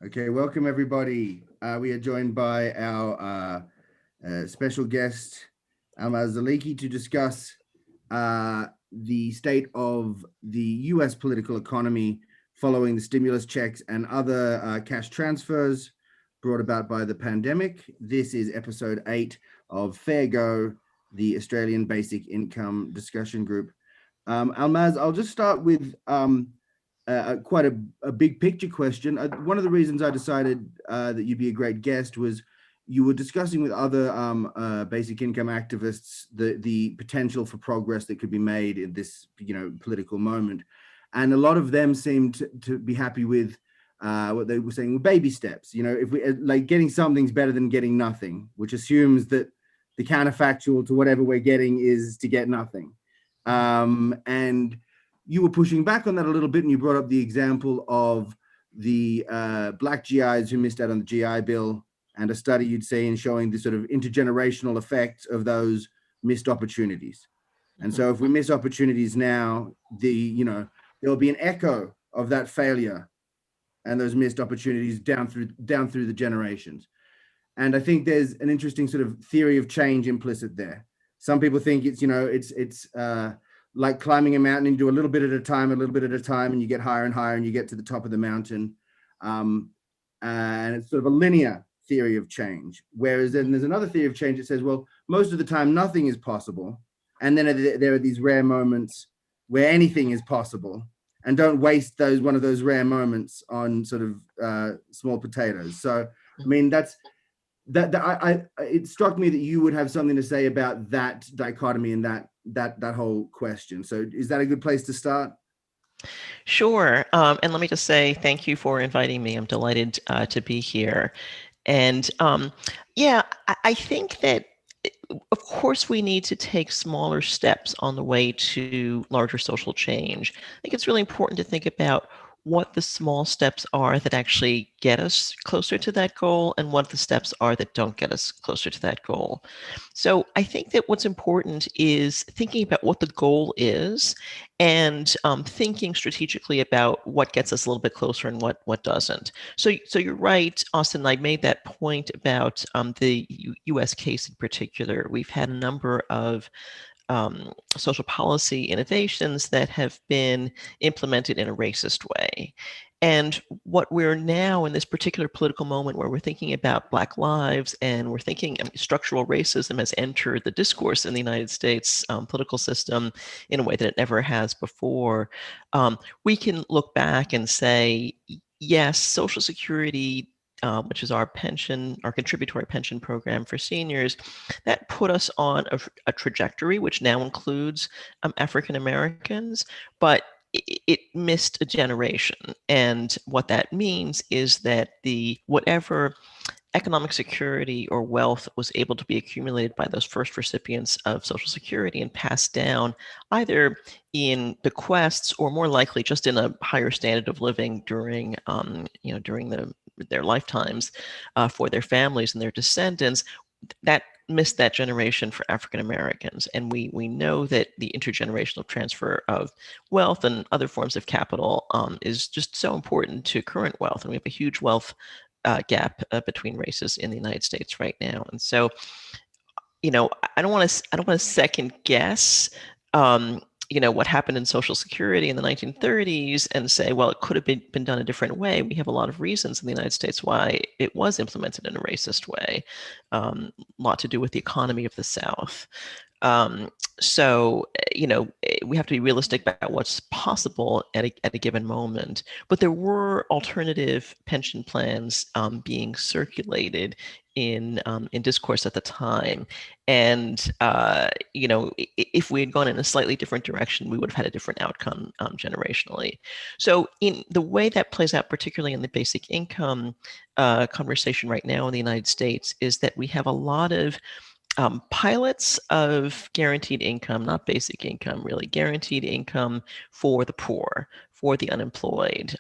Okay, welcome everybody. We are joined by our special guest, Almaz Zelleke, to discuss the state of the US political economy following the stimulus checks and other cash transfers brought about by the pandemic. This is episode 8 of Fair Go, the Australian Basic Income Discussion Group. Almaz, I'll just start with quite a big picture question. One of the reasons I decided that you'd be a great guest was you were discussing with other basic income activists the potential for progress that could be made in this political moment, and a lot of them seemed to be happy with what they were saying were baby steps. If we like getting something's better than getting nothing, which assumes that the counterfactual to whatever we're getting is to get nothing, and you were pushing back on that a little bit, and you brought up the example of the Black GIs who missed out on the GI Bill, and a study you'd seen showing the sort of intergenerational effects of those missed opportunities. And so if we miss opportunities now, there'll be an echo of that failure and those missed opportunities down through the generations. And I think there's an interesting sort of theory of change implicit there. Some people think it's like climbing a mountain, and you do a little bit at a time, and you get higher and higher, and you get to the top of the mountain. And it's sort of a linear theory of change. Whereas then there's another theory of change that says, well, most of the time nothing is possible. And then there are these rare moments where anything is possible, and don't waste one of those rare moments on sort of small potatoes. So, I mean, it struck me that you would have something to say about that dichotomy and that whole question. So is that a good place to start? Sure. And let me just say thank you for inviting me. I'm delighted to be here. And I think that, of course, we need to take smaller steps on the way to larger social change. I think it's really important to think about what the small steps are that actually get us closer to that goal and what the steps are that don't get us closer to that goal. So I think that what's important is thinking about what the goal is and thinking strategically about what gets us a little bit closer and what doesn't. So you're right, Austin. I made that point about the U.S. case in particular. We've had a number of social policy innovations that have been implemented in a racist way. And what we're now in this particular political moment where we're thinking about Black lives and we're thinking structural racism has entered the discourse in the United States political system in a way that it never has before, we can look back and say, yes, Social Security, which is our contributory pension program for seniors, that put us on a trajectory which now includes African Americans, but it missed a generation. And what that means is that whatever economic security or wealth was able to be accumulated by those first recipients of Social Security and passed down either in bequests or more likely just in a higher standard of living during their lifetimes for their families and their descendants, that missed that generation for African Americans. And we know that the intergenerational transfer of wealth and other forms of capital is just so important to current wealth. And we have a huge wealth gap between races in the United States right now. And so, I don't want to second guess what happened in Social Security in the 1930s and say, well, it could have been done a different way. We have a lot of reasons in the United States why it was implemented in a racist way, a lot to do with the economy of the South. So, we have to be realistic about what's possible at a given moment. But there were alternative pension plans being circulated in discourse at the time. And, if we had gone in a slightly different direction, we would have had a different outcome generationally. So in the way that plays out, particularly in the basic income conversation right now in the United States, is that we have a lot of pilots of guaranteed income, not basic income, really guaranteed income for the poor, for the unemployed.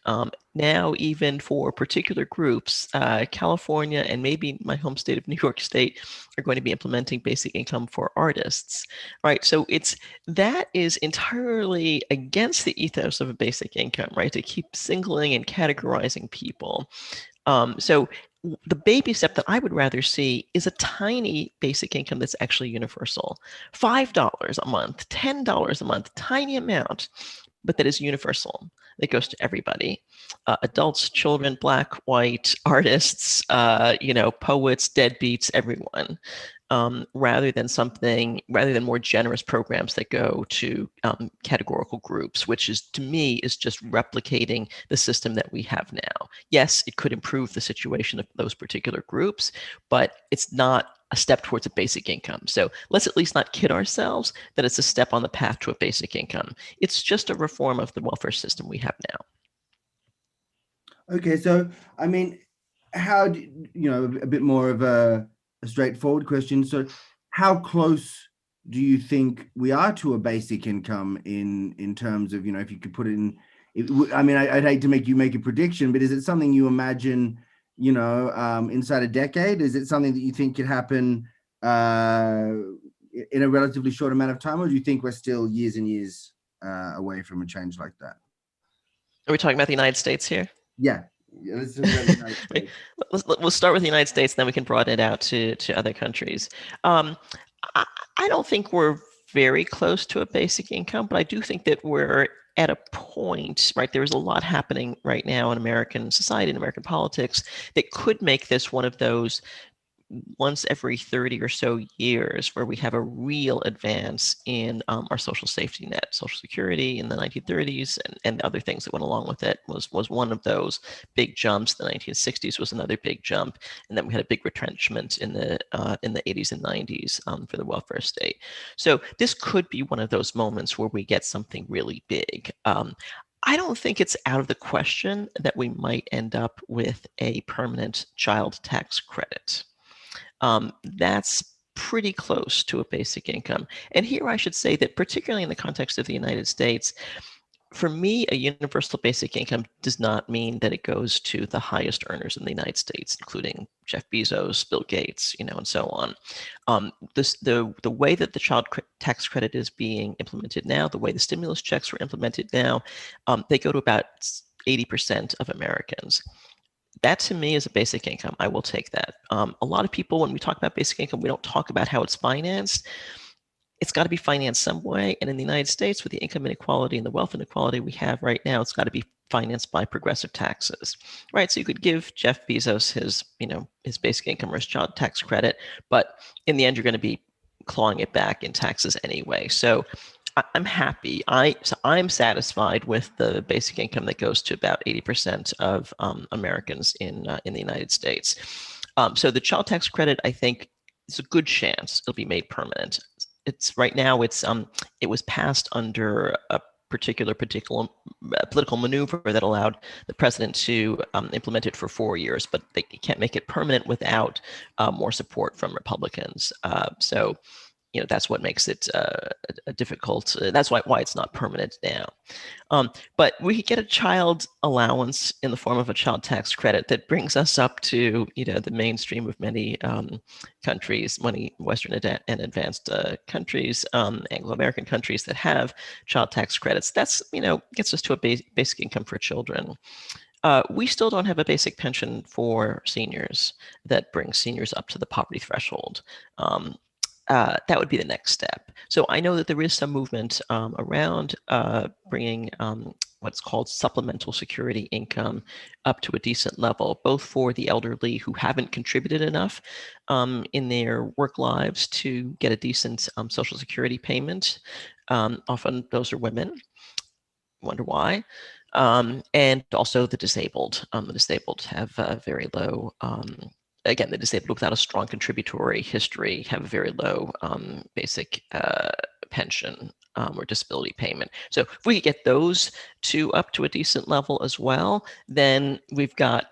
Now, even for particular groups, California and maybe my home state of New York State are going to be implementing basic income for artists, right? So that is entirely against the ethos of a basic income, right? To keep singling and categorizing people. So the baby step that I would rather see is a tiny basic income that's actually universal. $5 a month, $10 a month, tiny amount, but that is universal. That goes to everybody, adults, children, black, white, artists, poets, deadbeats, everyone. Rather than more generous programs that go to categorical groups, which is, to me, is just replicating the system that we have now. Yes, it could improve the situation of those particular groups, but it's not a step towards a basic income. So let's at least not kid ourselves that it's a step on the path to a basic income. It's just a reform of the welfare system we have now. Okay, so I mean, how do a bit more of a straightforward question. So, how close do you think we are to a basic income in terms of, if you could put it in? I mean, I'd hate to make you make a prediction, but is it something you imagine, inside a decade? Is it something that you think could happen in a relatively short amount of time, or do you think we're still years and years away from a change like that? Are we talking about the United States here? Yeah, let's talk about the United States. We'll start with the United States, then we can broaden it out to other countries. I don't think we're very close to a basic income, but I do think that we're at a point, right? There's a lot happening right now in American society and American politics that could make this one of those once every 30 or so years where we have a real advance in our social safety net. Social Security in the 1930s and other things that went along with it was one of those big jumps. The 1960s was another big jump, and then we had a big retrenchment in the 80s and 90s for the welfare state. So this could be one of those moments where we get something really big. I don't think it's out of the question that we might end up with a permanent child tax credit. That's pretty close to a basic income. And here I should say that, particularly in the context of the United States, for me, a universal basic income does not mean that it goes to the highest earners in the United States, including Jeff Bezos, Bill Gates, and so on. The way that the child tax credit is being implemented now, the way the stimulus checks were implemented now, they go to about 80% of Americans. That to me is a basic income. I will take that. A lot of people, when we talk about basic income, we don't talk about how it's financed. It's got to be financed some way. And in the United States, with the income inequality and the wealth inequality we have right now, it's got to be financed by progressive taxes, right? So you could give Jeff Bezos his basic income or his child tax credit, but in the end, you're going to be clawing it back in taxes anyway. So I'm happy. I'm satisfied with the basic income that goes to about 80% of Americans in the United States. So the child tax credit, I think, is a good chance it'll be made permanent. It's right now. It was passed under a particular political maneuver that allowed the president to implement it for 4 years, but they can't make it permanent without more support from Republicans. So that's what makes it a difficult. That's why it's not permanent now. But we could get a child allowance in the form of a child tax credit that brings us up to the mainstream of many countries, many Western and advanced countries, Anglo-American countries that have child tax credits. That's gets us to a basic income for children. We still don't have a basic pension for seniors that brings seniors up to the poverty threshold. That would be the next step. So I know that there is some movement around bringing what's called supplemental security income up to a decent level, both for the elderly who haven't contributed enough in their work lives to get a decent Social Security payment. Often those are women. Wonder why. And also the disabled. The disabled have very low again, the disabled without a strong contributory history have a very low basic pension or disability payment. So if we get those two up to a decent level as well, then we've got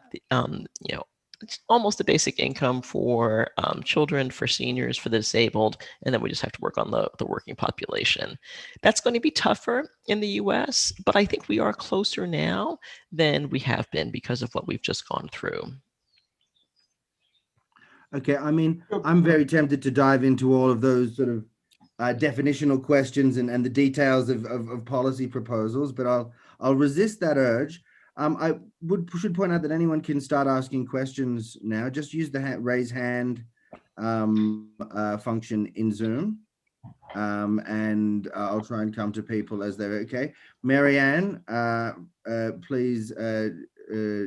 almost a basic income for children, for seniors, for the disabled, and then we just have to work on the working population. That's going to be tougher in the US, but I think we are closer now than we have been because of what we've just gone through. Okay, I mean, I'm very tempted to dive into all of those sort of definitional questions and the details of policy proposals, but I'll resist that urge. I should point out that anyone can start asking questions now. Just use the raise hand function in Zoom, and I'll try and come to people as they're okay. Marianne, please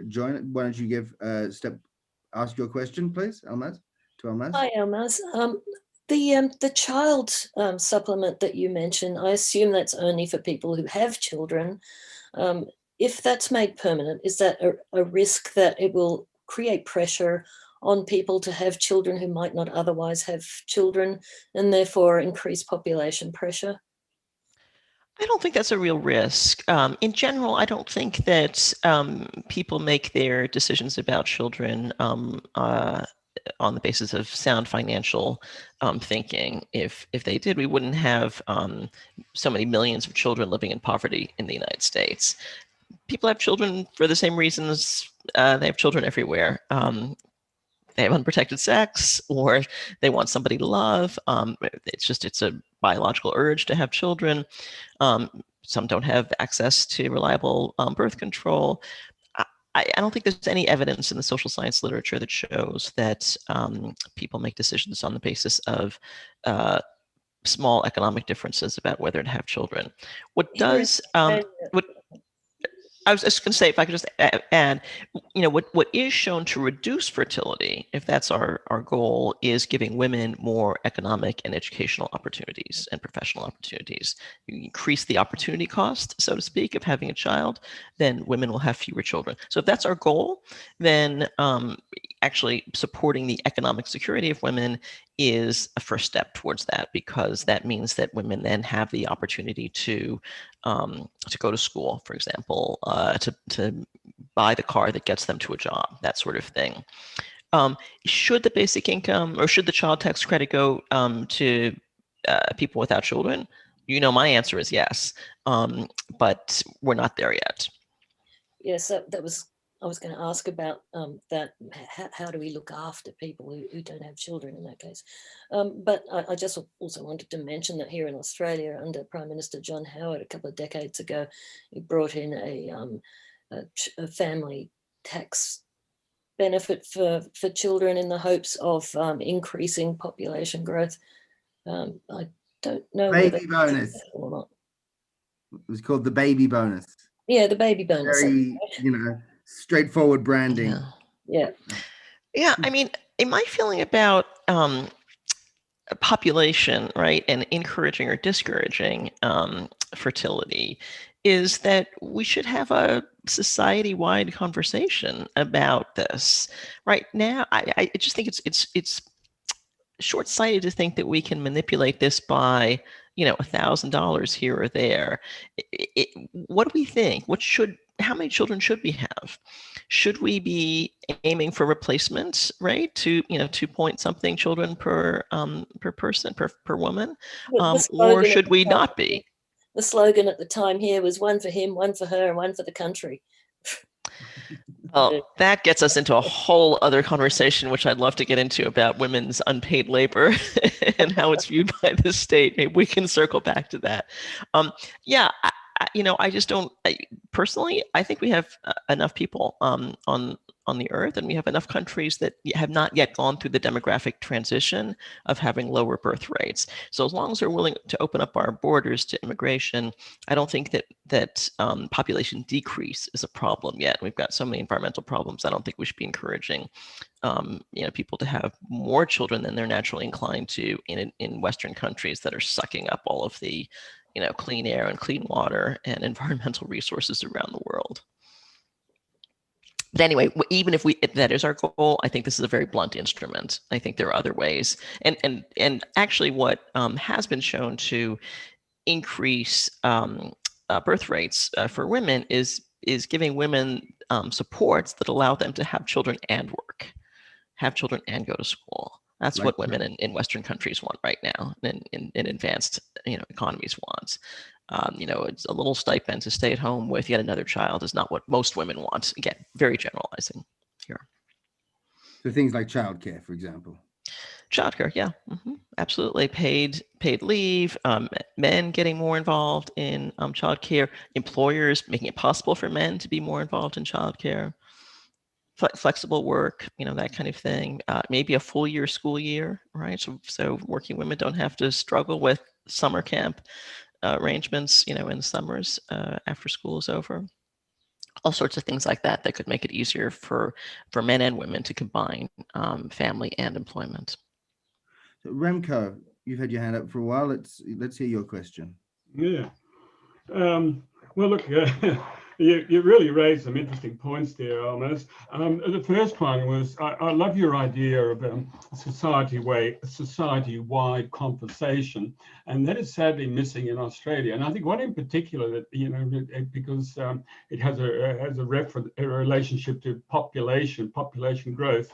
join. Why don't you ask your question, please, Almaz, to Almaz. Hi, Almaz. The child supplement that you mentioned, I assume that's only for people who have children. If that's made permanent, is that a risk that it will create pressure on people to have children who might not otherwise have children, and therefore increase population pressure? I don't think that's a real risk. In general, I don't think that people make their decisions about children on the basis of sound financial thinking. If they did, we wouldn't have so many millions of children living in poverty in the United States. People have children for the same reasons. They have children everywhere. They have unprotected sex, or they want somebody to love. It's a biological urge to have children. Some don't have access to reliable birth control. I don't think there's any evidence in the social science literature that shows that people make decisions on the basis of small economic differences about whether to have children. I was just going to say, if I could just add, what is shown to reduce fertility, if that's our goal, is giving women more economic and educational opportunities and professional opportunities. You increase the opportunity cost, so to speak, of having a child, then women will have fewer children. So if that's our goal, then actually supporting the economic security of women is a first step towards that, because that means that women then have the opportunity to go to school, for example, to buy the car that gets them to a job, that sort of thing. Should the basic income or should the child tax credit go to people without children? My answer is yes, but we're not there yet. Yes, I was going to ask about that. How do we look after people who don't have children in that case? But I just also wanted to mention that here in Australia, under Prime Minister John Howard a couple of decades ago, he brought in a family tax benefit for children in the hopes of increasing population growth. I don't know baby bonus or not. It was called the baby bonus. Yeah, the baby bonus. Very, straightforward branding. Yeah. I mean, in my feeling about population, right, and encouraging or discouraging fertility is that we should have a society-wide conversation about this. Right now, I just think it's short-sighted to think that we can manipulate this by $1,000 here or there. What do we think? How many children should we have? Should we be aiming for replacement, right? To 2-point-something children per person, per woman, or should we not be? The slogan at the time here was one for him, one for her, and one for the country. Oh, that gets us into a whole other conversation, which I'd love to get into, about women's unpaid labor and how it's viewed by the state. Maybe we can circle back to that. I just don't. Personally, I think we have enough people on the earth, and we have enough countries that have not yet gone through the demographic transition of having lower birth rates. So as long as we're willing to open up our borders to immigration, I don't think that population decrease is a problem yet. We've got so many environmental problems. I don't think we should be encouraging people to have more children than they're naturally inclined to in Western countries that are sucking up all of the clean air and clean water and environmental resources around the world. But anyway, even if that is our goal, I think this is a very blunt instrument. I think there are other ways. And actually what has been shown to increase birth rates for women is giving women supports that allow them to have children and work. have children and go to school. That's Like what women in Western countries want right now, and in advanced economies want. It's a little stipend to stay at home with yet another child is not what most women want. Again, very generalizing here. So things like childcare, for example. Childcare, yeah, absolutely. Paid leave, men getting more involved in childcare, employers making it possible for men to be more involved in childcare, flexible work, that kind of thing. Maybe a full year school year, right? So working women don't have to struggle with summer camp arrangements, in the summers after school is over. All sorts of things like that could make it easier for men and women to combine family and employment. So Remco, you've had your hand up for a while. Let's hear your question. Yeah. Well, look, you really raised some interesting points there, Almaz. The first one was, I love your idea of society-wide conversation, and that is sadly missing in Australia. And I think one in particular that, because it has a relationship to population growth,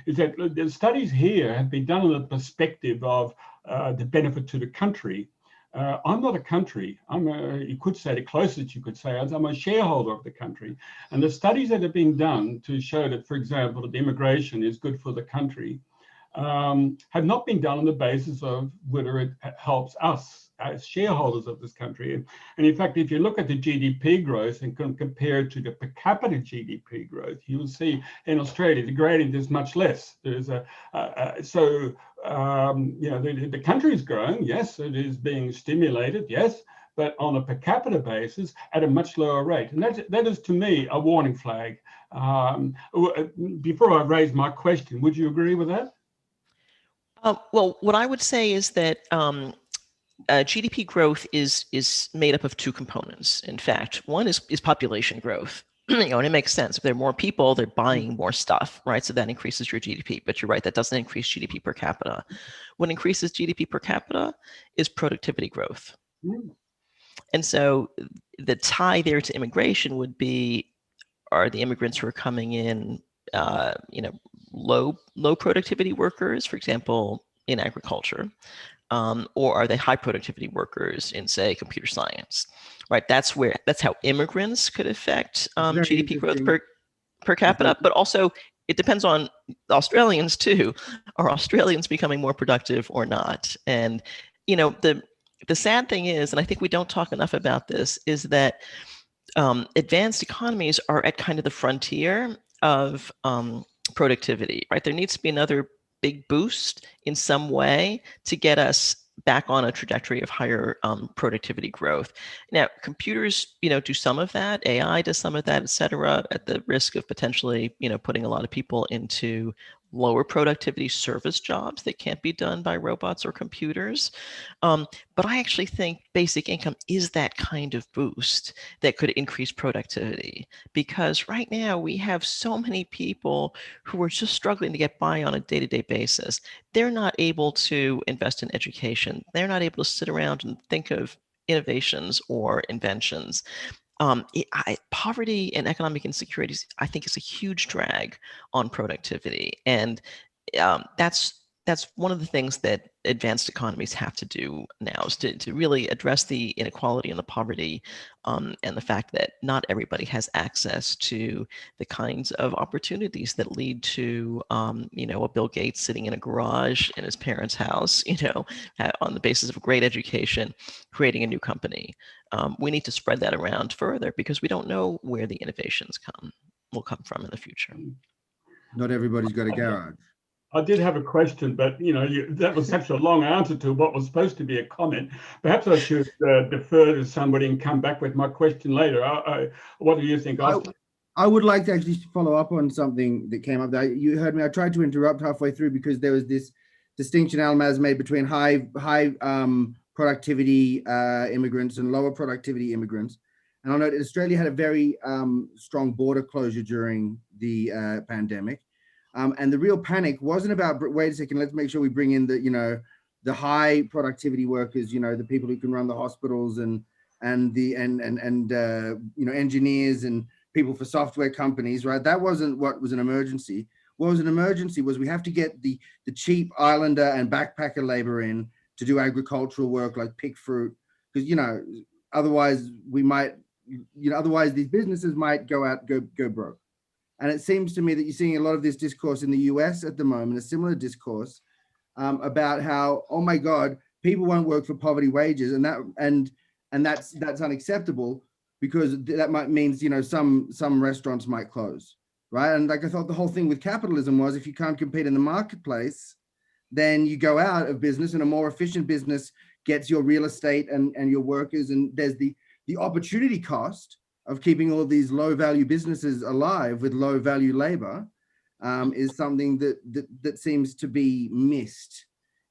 is that the studies here have been done in the perspective of the benefit to the country. I'm not a country. You could say the closest you could say is I'm a shareholder of the country. And the studies that have been done to show that, for example, that immigration is good for the country have not been done on the basis of whether it helps us as shareholders of this country. And in fact, if you look at the GDP growth and compare it to the per capita GDP growth, you will see in Australia, the gradient is much less. There's the country is growing, yes, it is being stimulated, yes, but on a per capita basis at a much lower rate. And that is to me a warning flag. Before I raise my question, would you agree with that? Well, what I would say is that GDP growth is made up of two components. In fact, one is population growth. And it makes sense. If there are more people, they're buying more stuff, right? So that increases your GDP. But you're right, that doesn't increase GDP per capita. What increases GDP per capita is productivity growth. And so the tie there to immigration would be, are the immigrants who are coming in, low productivity workers, for example, in agriculture, or are they high productivity workers in, say, computer science, right? That's how immigrants could affect GDP growth per capita, but also it depends on Australians too. Are Australians becoming more productive or not? And, the sad thing is, and I think we don't talk enough about this, is that advanced economies are at kind of the frontier of productivity, right? There needs to be another big boost in some way to get us back on a trajectory of higher productivity growth. Now, computers, do some of that, AI does some of that, et cetera, at the risk of potentially, putting a lot of people into lower productivity service jobs that can't be done by robots or computers. But I actually think basic income is that kind of boost that could increase productivity, because right now we have so many people who are just struggling to get by on a day-to-day basis. They're not able to invest in education. They're not able to sit around and think of innovations or inventions. Poverty and economic insecurities, I think, is a huge drag on productivity. And that's one of the things that advanced economies have to do now, is to really address the inequality and the poverty, and the fact that not everybody has access to the kinds of opportunities that lead to, a Bill Gates sitting in a garage in his parents' house, on the basis of a great education, creating a new company. We need to spread that around further, because we don't know where the innovations will come from in the future. Not everybody's got a garage. I did have a question, but that was such a long answer to what was supposed to be a comment. Perhaps I should defer to somebody and come back with my question later. What do you think? I would like to actually follow up on something that came up there. You heard me. I tried to interrupt halfway through because there was this distinction Almaz made between high productivity immigrants and lower productivity immigrants. And I know that Australia had a very strong border closure during the pandemic. And the real panic wasn't about, wait a second, let's make sure we bring in the high productivity workers, the people who can run the hospitals and engineers and people for software companies, right? That wasn't what was an emergency. what was an emergency was we have to get the cheap islander and backpacker labor in to do agricultural work like pick fruit, because otherwise we might, otherwise these businesses might go broke. And it seems to me that you're seeing a lot of this discourse in the US at the moment, a similar discourse about how, oh my God, people won't work for poverty wages, and that's unacceptable, because that might means some restaurants might close, right? And like I thought the whole thing with capitalism was, if you can't compete in the marketplace, then you go out of business, and a more efficient business gets your real estate and your workers. And there's the opportunity cost of keeping all these low value businesses alive with low value labor is something that seems to be missed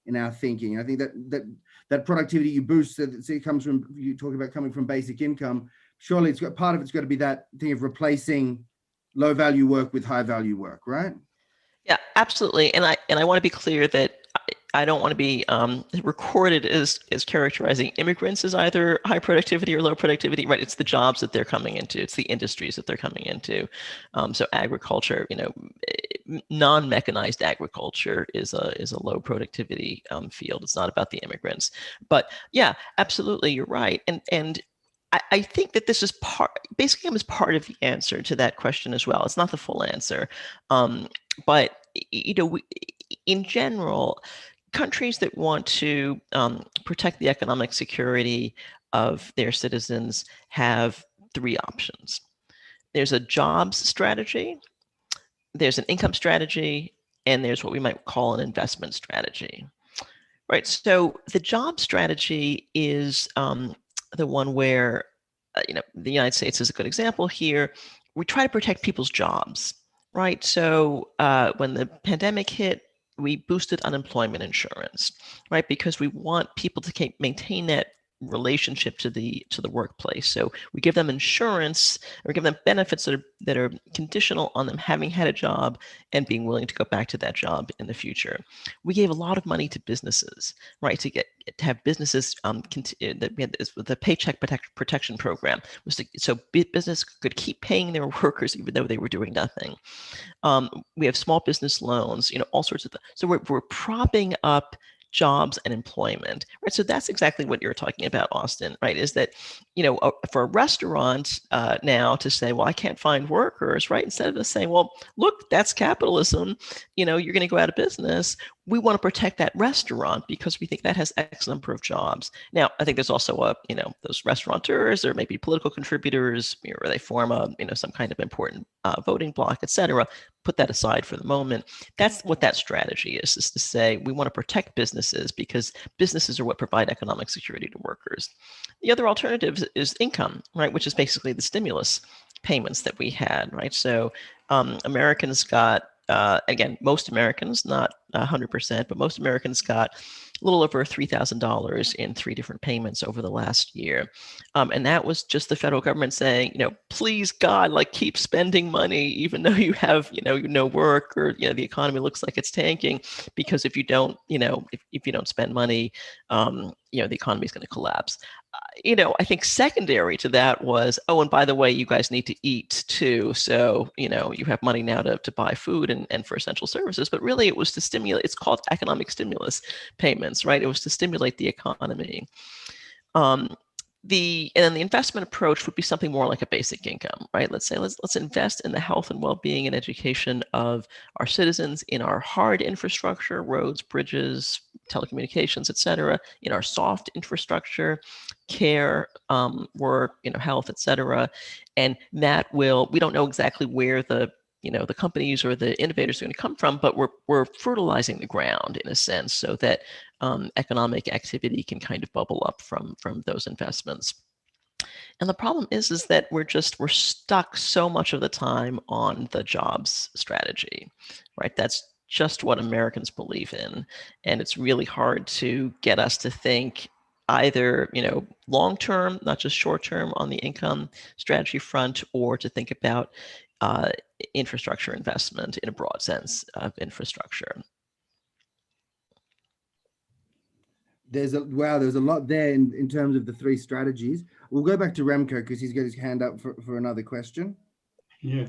in our thinking. I think that productivity you boost, that it comes from, you talk about coming from basic income, surely part of it's got to be that thing of replacing low value work with high value work, right? Yeah, absolutely. And I want to be clear that I don't want to be recorded as characterizing immigrants as either high productivity or low productivity, right? It's the jobs that they're coming into. It's the industries that they're coming into. So agriculture, non-mechanized agriculture is a low productivity field. It's not about the immigrants. But yeah, absolutely, you're right. And I think that this is basically is part of the answer to that question as well. It's not the full answer. But in general, countries that want to protect the economic security of their citizens have three options. There's a jobs strategy, there's an income strategy, and there's what we might call an investment strategy. Right. So the job strategy is the one where, the United States is a good example here. We try to protect people's jobs. Right. So when the pandemic hit, we boosted unemployment insurance, right? Because we want people to maintain that relationship to the workplace. So we give them insurance, or give them benefits that are conditional on them having had a job and being willing to go back to that job in the future. We gave a lot of money to businesses, right? To have businesses that we had the Paycheck Protection Program, so business could keep paying their workers even though they were doing nothing. We have small business loans, all sorts of things. So we're propping up jobs and employment, right? So that's exactly what you're talking about, Austin, right? Is that, for a restaurant now to say, well, I can't find workers, right? Instead of saying, well, look, that's capitalism, you're going to go out of business. We want to protect that restaurant because we think that has X number of jobs. Now, I think there's also those restaurateurs or maybe political contributors, or they form some kind of important voting bloc, et cetera. Put that aside for the moment. That's what that strategy is to say we want to protect businesses because businesses are what provide economic security to workers. The other alternative is income, right, which is basically the stimulus payments that we had, right? So Americans got, again, most Americans, not 100%, but most Americans got a little over $3,000 in 3 different payments over the last year. And that was just the federal government saying, please God, keep spending money, even though you have, no work, or, the economy looks like it's tanking, because if you don't, if you don't spend money, the economy is going to collapse. I think secondary to that was, oh, and by the way, you guys need to eat too. So, you have money now to buy food and for essential services, but really it was to stimulate, it's called economic stimulus payments, right? It was to stimulate the economy. And then the investment approach would be something more like a basic income, right? Let's say, let's invest in the health and well-being and education of our citizens, in our hard infrastructure, roads, bridges, telecommunications, et cetera, in our soft infrastructure, care, work, health, et cetera. And that we don't know exactly where the companies or the innovators are going to come from, but we're fertilizing the ground in a sense so that economic activity can kind of bubble up from those investments. And the problem is that we're stuck so much of the time on the jobs strategy, right? That's just what Americans believe in. And it's really hard to get us to think either, long-term, not just short-term on the income strategy front, or to think about infrastructure investment in a broad sense of infrastructure. There's a lot there in terms of the 3 strategies. We'll go back to Remco because he's got his hand up for another question. Yeah,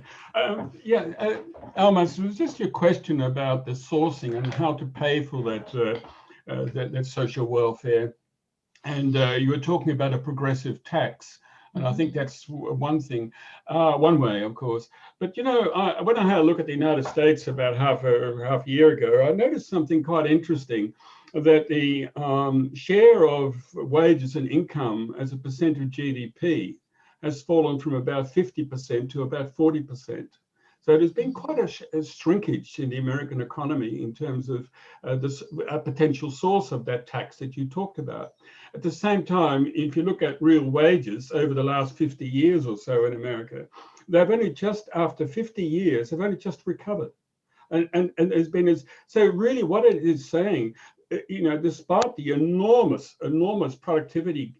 Almaz, it was just your question about the sourcing and how to pay for that social welfare, and you were talking about a progressive tax, and I think that's one thing, one way, of course. But you know, when I had a look at the United States about half a year ago, I noticed something quite interesting, that the share of wages and income as a percent of GDP has fallen from about 50% to about 40%. So there's been quite a shrinkage in the American economy in terms of a potential source of that tax that you talked about. At the same time, if you look at real wages over the last 50 years or so in America, they've only just, after 50 years, they've only just recovered. And there's been, so really what it is saying, you know, despite the enormous productivity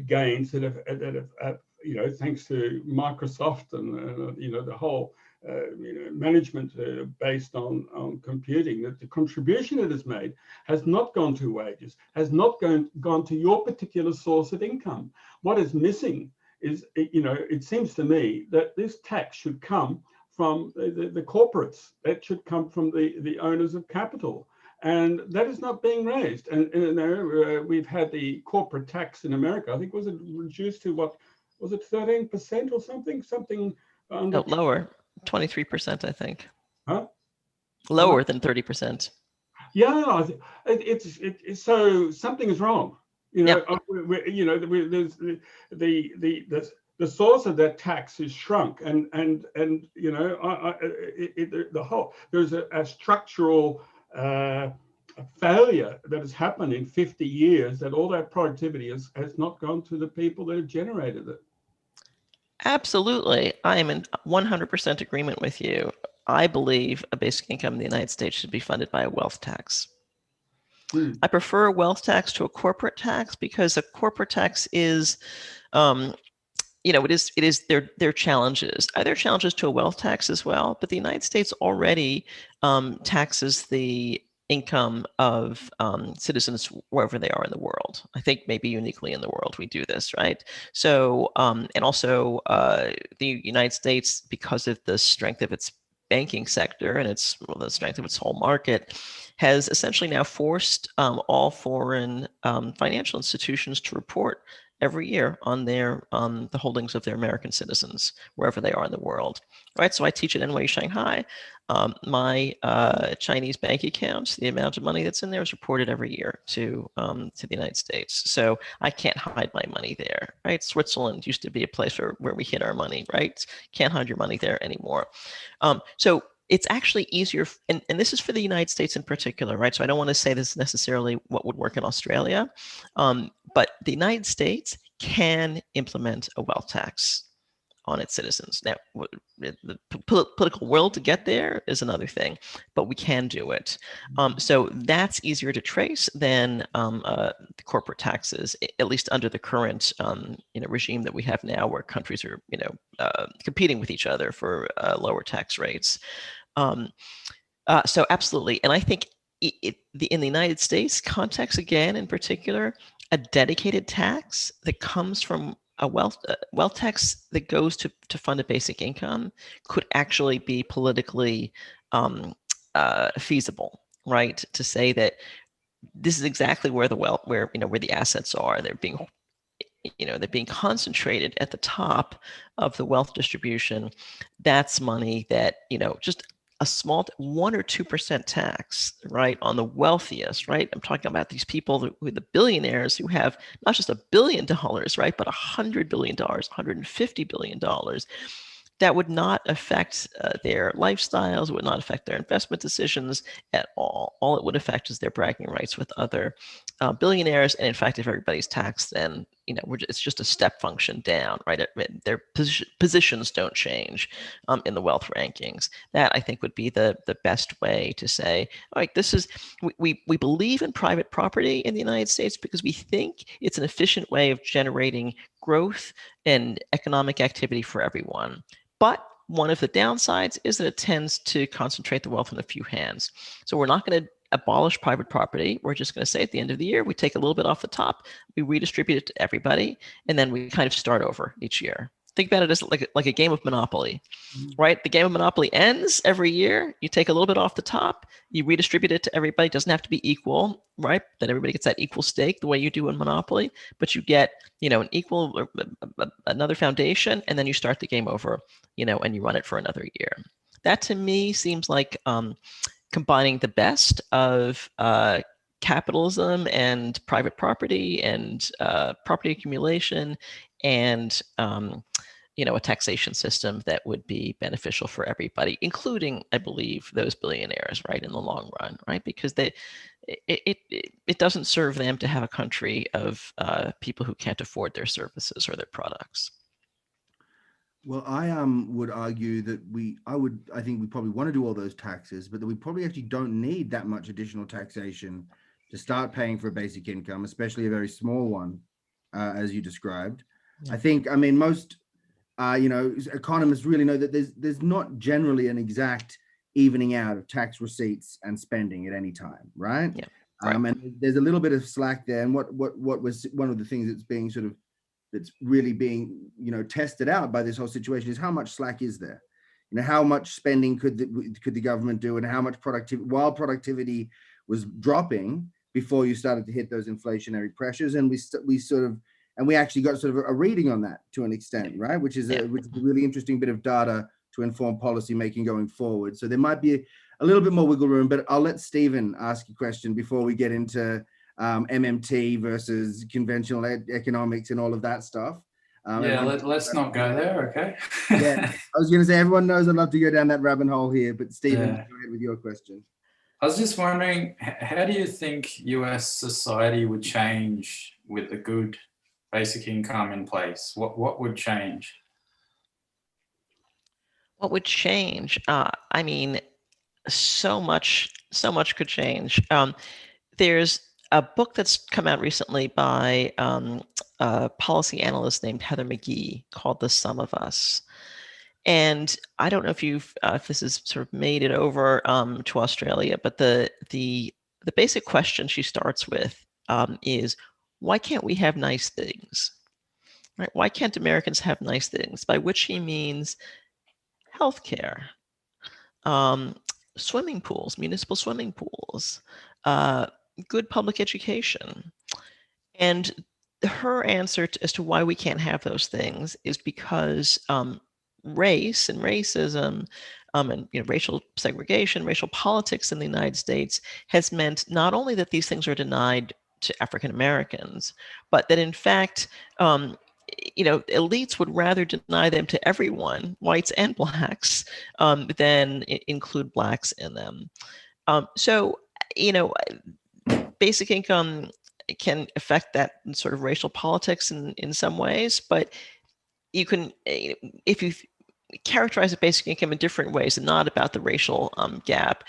gains that have you know, thanks to Microsoft and you know, the whole you know, management based on computing, that the contribution it has made has not gone to wages, has not gone to your particular source of income. What is missing is, you know, it seems to me that this tax should come from the corporates. That should come from the owners of capital. And that is not being raised. And you know, we've had the corporate tax in America. I think, was it reduced to what, was it 13% or something? Something No, lower, 23%, I think. Huh? Lower than 30%. Yeah, it's so something is wrong. You know, you know, there's the source of that tax is shrunk, and you know, the whole, there's a structural failure that has happened in 50 years, that all that productivity has not gone to the people that have generated it. Absolutely. I am in 100% agreement with you. I believe a basic income in the United States should be funded by a wealth tax. I prefer a wealth tax to a corporate tax, because a corporate tax is, you know, it is their challenges. There are challenges to a wealth tax as well, but the United States already taxes the income of citizens wherever they are in the world. I think maybe uniquely in the world we do this, right? So, and also the United States, because of the strength of its banking sector and the strength of its whole market, has essentially now forced all foreign financial institutions to report every year on their the holdings of their American citizens wherever they are in the world, right? So I teach at NYU Shanghai. My Chinese bank accounts, the amount of money that's in there is reported every year to the United States. So I can't hide my money there, right? Switzerland used to be a place where we hid our money, right? Can't hide your money there anymore. So it's actually easier, and this is for the United States in particular, right? So I don't want to say this is necessarily what would work in Australia, but the United States can implement a wealth tax on its citizens. Now, the political will to get there is another thing, but we can do it. So that's easier to trace than the corporate taxes, at least under the current you know, regime that we have now, where countries are, you know, competing with each other for lower tax rates. So absolutely, and I think in the United States context, again, in particular, a dedicated tax that comes from a wealth tax that goes to fund a basic income could actually be politically feasible, right? To say that this is exactly where the wealth, where the assets are, they're being concentrated at the top of the wealth distribution. That's money that, you know, just a small 1 or 2% tax, right, on the wealthiest, right? I'm talking about these people who are the billionaires who have not just $1 billion, right, but $100 billion, $150 billion. That would not affect their lifestyles, would not affect their investment decisions at all. All it would affect is their bragging rights with other billionaires. And in fact, if everybody's taxed, then, you know, it's just a step function down, right? Their positions don't change in the wealth rankings. That, I think, would be the best way to say, all right, this is, we believe in private property in the United States because we think it's an efficient way of generating growth and economic activity for everyone. But one of the downsides is that it tends to concentrate the wealth in a few hands. So we're not going to abolish private property. We're just going to say at the end of the year, we take a little bit off the top, we redistribute it to everybody, and then we kind of start over each year. Think about it as like a game of Monopoly, right? The game of Monopoly ends every year. You take a little bit off the top, you redistribute it to everybody. It doesn't have to be equal, right? That everybody gets that equal stake the way you do in Monopoly, but you get, an equal, another foundation, and then you start the game over, and you run it for another year. That to me seems like combining the best of capitalism and private property and property accumulation and a taxation system that would be beneficial for everybody, including, I believe, those billionaires, right, in the long run, right? Because it doesn't serve them to have a country of people who can't afford their services or their products. Well, I would argue that I think we probably want to do all those taxes, but that we probably actually don't need that much additional taxation to start paying for a basic income, especially a very small one, as you described. Yeah. I think, most economists really know that there's not generally an exact evening out of tax receipts and spending at any time, right? Yeah. Right. And there's a little bit of slack there. And what was one of the things that's really being tested out by this whole situation is how much slack is there? How much spending could the government do, and how much productivity was dropping before you started to hit those inflationary pressures, and we actually got sort of a reading on that to an extent, right? Which is a really interesting bit of data to inform policy making going forward. So there might be a little bit more wiggle room, but I'll let Stephen ask a question before we get into MMT versus conventional economics and all of that stuff. Let's not go there, okay? Yeah, I was going to say, everyone knows I'd love to go down that rabbit hole here, but Stephen, go ahead with your question. I was just wondering, how do you think US society would change with a good basic income in place? What would change? What would change? So much could change. There's a book that's come out recently by a policy analyst named Heather McGhee called The Sum of Us. And I don't know if this has sort of made it over to Australia, but the basic question she starts with is, why can't we have nice things? Right? Why can't Americans have nice things? By which she means healthcare, swimming pools, municipal swimming pools, good public education. And her answer as to why we can't have those things is because race and racism and racial segregation, racial politics in the United States has meant not only that these things are denied to African Americans, but that in fact, elites would rather deny them to everyone, whites and blacks, than include blacks in them. So, basic income can affect that sort of racial politics in some ways, but you can, if you characterize a basic income in different ways and not about the racial gap,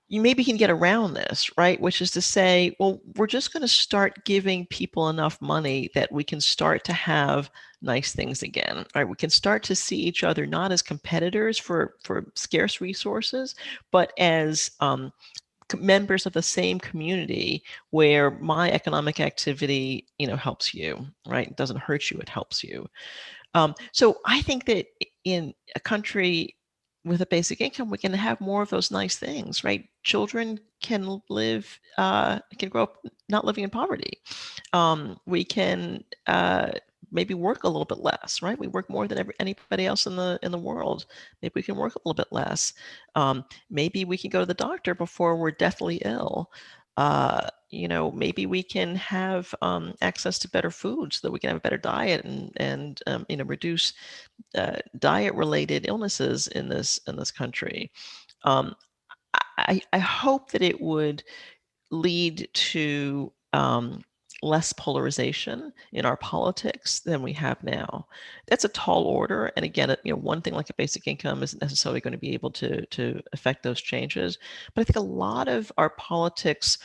you maybe can get around this, right? Which is to say, well, we're just going to start giving people enough money that we can start to have nice things again, right? We can start to see each other not as competitors for scarce resources, but as members of the same community where my economic activity, helps you, right? It doesn't hurt you, it helps you. So I think that in a country with a basic income, we can have more of those nice things, right? Children can live, can grow up not living in poverty. We can maybe work a little bit less, right? We work more than anybody else in the world. Maybe we can work a little bit less. Maybe we can go to the doctor before we're deathly ill. Maybe we can have access to better food so that we can have a better diet and reduce diet-related illnesses in this country. I hope that it would lead to less polarization in our politics than we have now. That's a tall order, and again, one thing like a basic income isn't necessarily going to be able to affect those changes. But I think a lot of our politics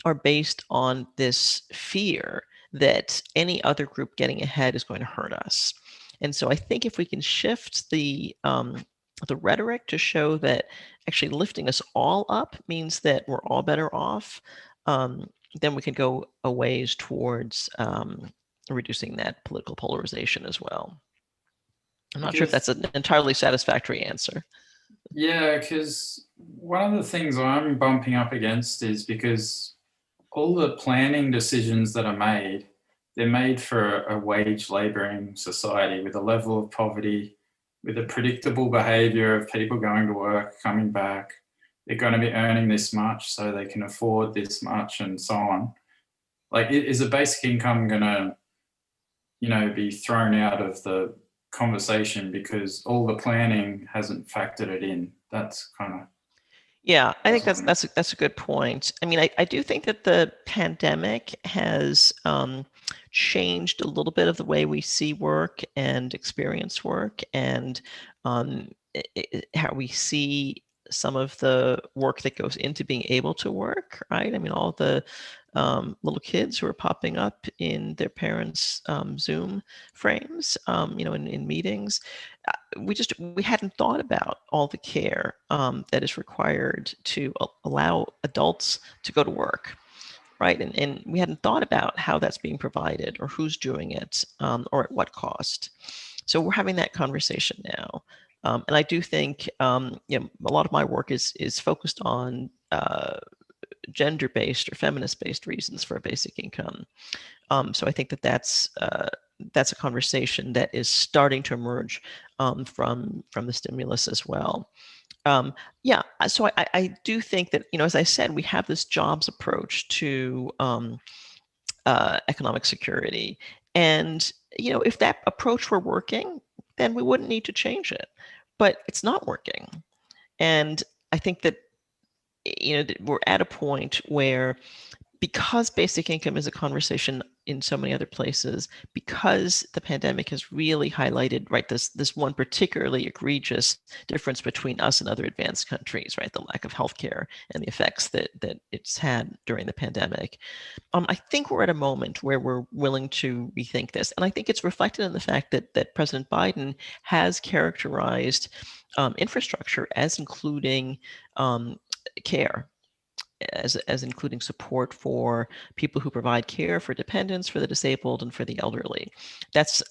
are based on this fear that any other group getting ahead is going to hurt us. And so I think if we can shift the rhetoric to show that actually lifting us all up means that we're all better off, then we can go a ways towards reducing that political polarization as well. I'm not sure if that's an entirely satisfactory answer. Yeah, because one of the things I'm bumping up against is because all the planning decisions that are made, they're made for a wage laboring society with a level of poverty, with a predictable behavior of people going to work, coming back. They're going to be earning this much so they can afford this much and so on. Like, is a basic income going to, be thrown out of the conversation because all the planning hasn't factored it in? That's kind of... Yeah, I think that's a good point. I mean, I do think that the pandemic has changed a little bit of the way we see work and experience work, and how we see some of the work that goes into being able to work, right? I mean, all the little kids who are popping up in their parents' Zoom frames, in meetings. We hadn't thought about all the care that is required to allow adults to go to work, right? And we hadn't thought about how that's being provided or who's doing it, or at what cost. So we're having that conversation now. And I do think a lot of my work is focused on gender-based or feminist-based reasons for a basic income. So I think that's a conversation that is starting to emerge from the stimulus as well. So I do think that, as I said, we have this jobs approach to economic security. And, if that approach were working, then we wouldn't need to change it. But it's not working. And I think that, that we're at a point where, because basic income is a conversation in so many other places, because the pandemic has really highlighted, right, this one particularly egregious difference between us and other advanced countries, right, the lack of healthcare and the effects that it's had during the pandemic. I think we're at a moment where we're willing to rethink this, and I think it's reflected in the fact that President Biden has characterized infrastructure as including care, as including support for people who provide care for dependents, for the disabled, and for the elderly. That's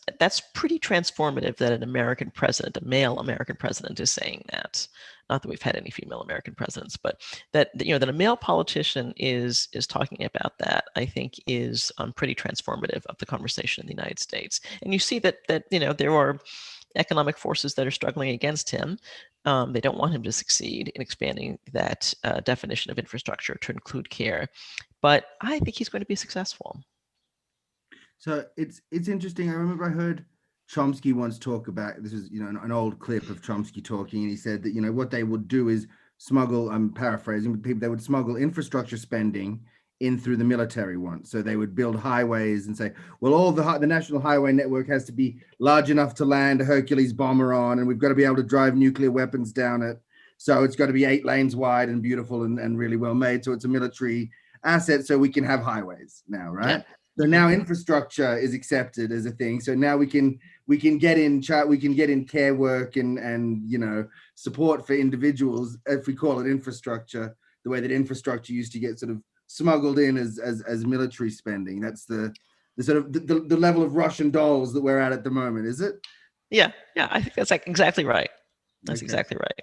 pretty transformative that an American president, a male American president, is saying that. Not that we've had any female American presidents, but that a male politician is talking about that, I think is pretty transformative of the conversation in the United States. And you see that there are economic forces that are struggling against him. They don't want him to succeed in expanding that definition of infrastructure to include care, but I think he's going to be successful. So it's interesting. I remember I heard Chomsky once talk about, this is an old clip of Chomsky talking, and he said that what they would do is smuggle, I'm paraphrasing, but they would smuggle infrastructure spending in through the military one. So they would build highways and say, well, all the national highway network has to be large enough to land a Hercules bomber on, and we've got to be able to drive nuclear weapons down it. So it's got to be 8 lanes wide and beautiful and really well made. So it's a military asset, so we can have highways now, right? Yeah. So now infrastructure is accepted as a thing. So now we can get in care work and support for individuals, if we call it infrastructure, the way that infrastructure used to get sort of smuggled in as military spending. That's the sort of the level of Russian dolls that we're at the moment, is it? Yeah, I think that's exactly right. That's exactly right.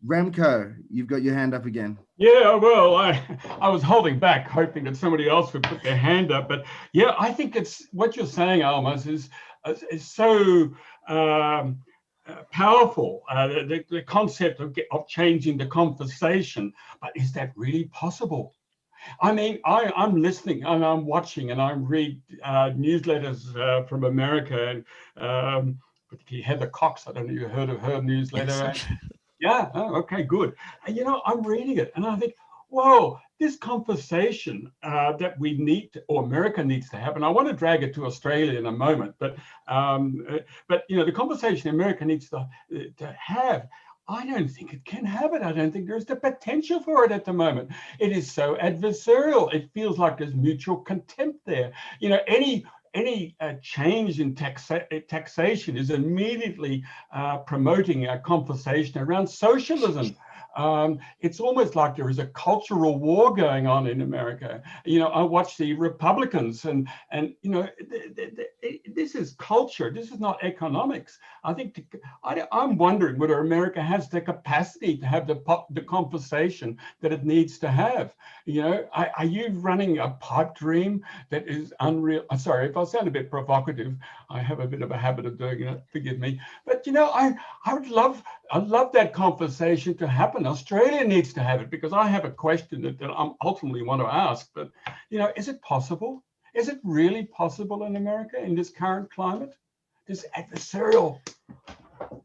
Remco, you've got your hand up again. Yeah, well, I was holding back, hoping that somebody else would put their hand up. But yeah, I think it's what you're saying, Almaz, is so powerful. The concept of changing the conversation. But is that really possible? I mean, I'm listening and I'm watching and I read newsletters from America, and particularly Heather Cox. I don't know if you've heard of her newsletter. Yes. Yeah, oh, okay, good. And I'm reading it and I think, whoa, this conversation that we need to, or America needs to have, and I want to drag it to Australia in a moment, but the conversation America needs to have, I don't think it can have it. I don't think there's the potential for it at the moment. It is so adversarial. It feels like there's mutual contempt there. Any change in taxation is immediately promoting a conversation around socialism. It's almost like there is a cultural war going on in America. You know, I watch the Republicans, and you know, this is culture. This is not economics. I think I'm wondering whether America has the capacity to have the conversation that it needs to have. You know, are you running a pipe dream that is unreal? I'm sorry if I sound a bit provocative. I have a bit of a habit of doing it. Forgive me. But you know, I'd love that conversation to happen. Australia needs to have it, because I have a question that I ultimately want to ask. But you know, is it possible? Is it really possible in America in this current climate? This adversarial.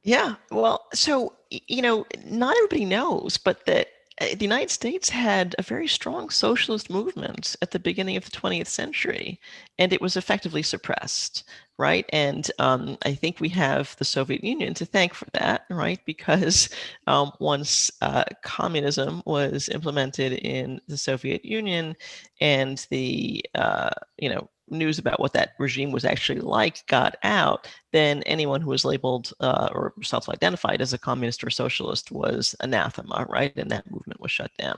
Yeah, well, so, you know, not everybody knows, but that the United States had a very strong socialist movement at the beginning of the 20th century, and it was effectively suppressed, right? And I think we have the Soviet Union to thank for that, right? Because once communism was implemented in the Soviet Union, and the you know, news about what that regime was actually like got out, then anyone who was labeled or self-identified as a communist or socialist was anathema, right? And that movement was shut down.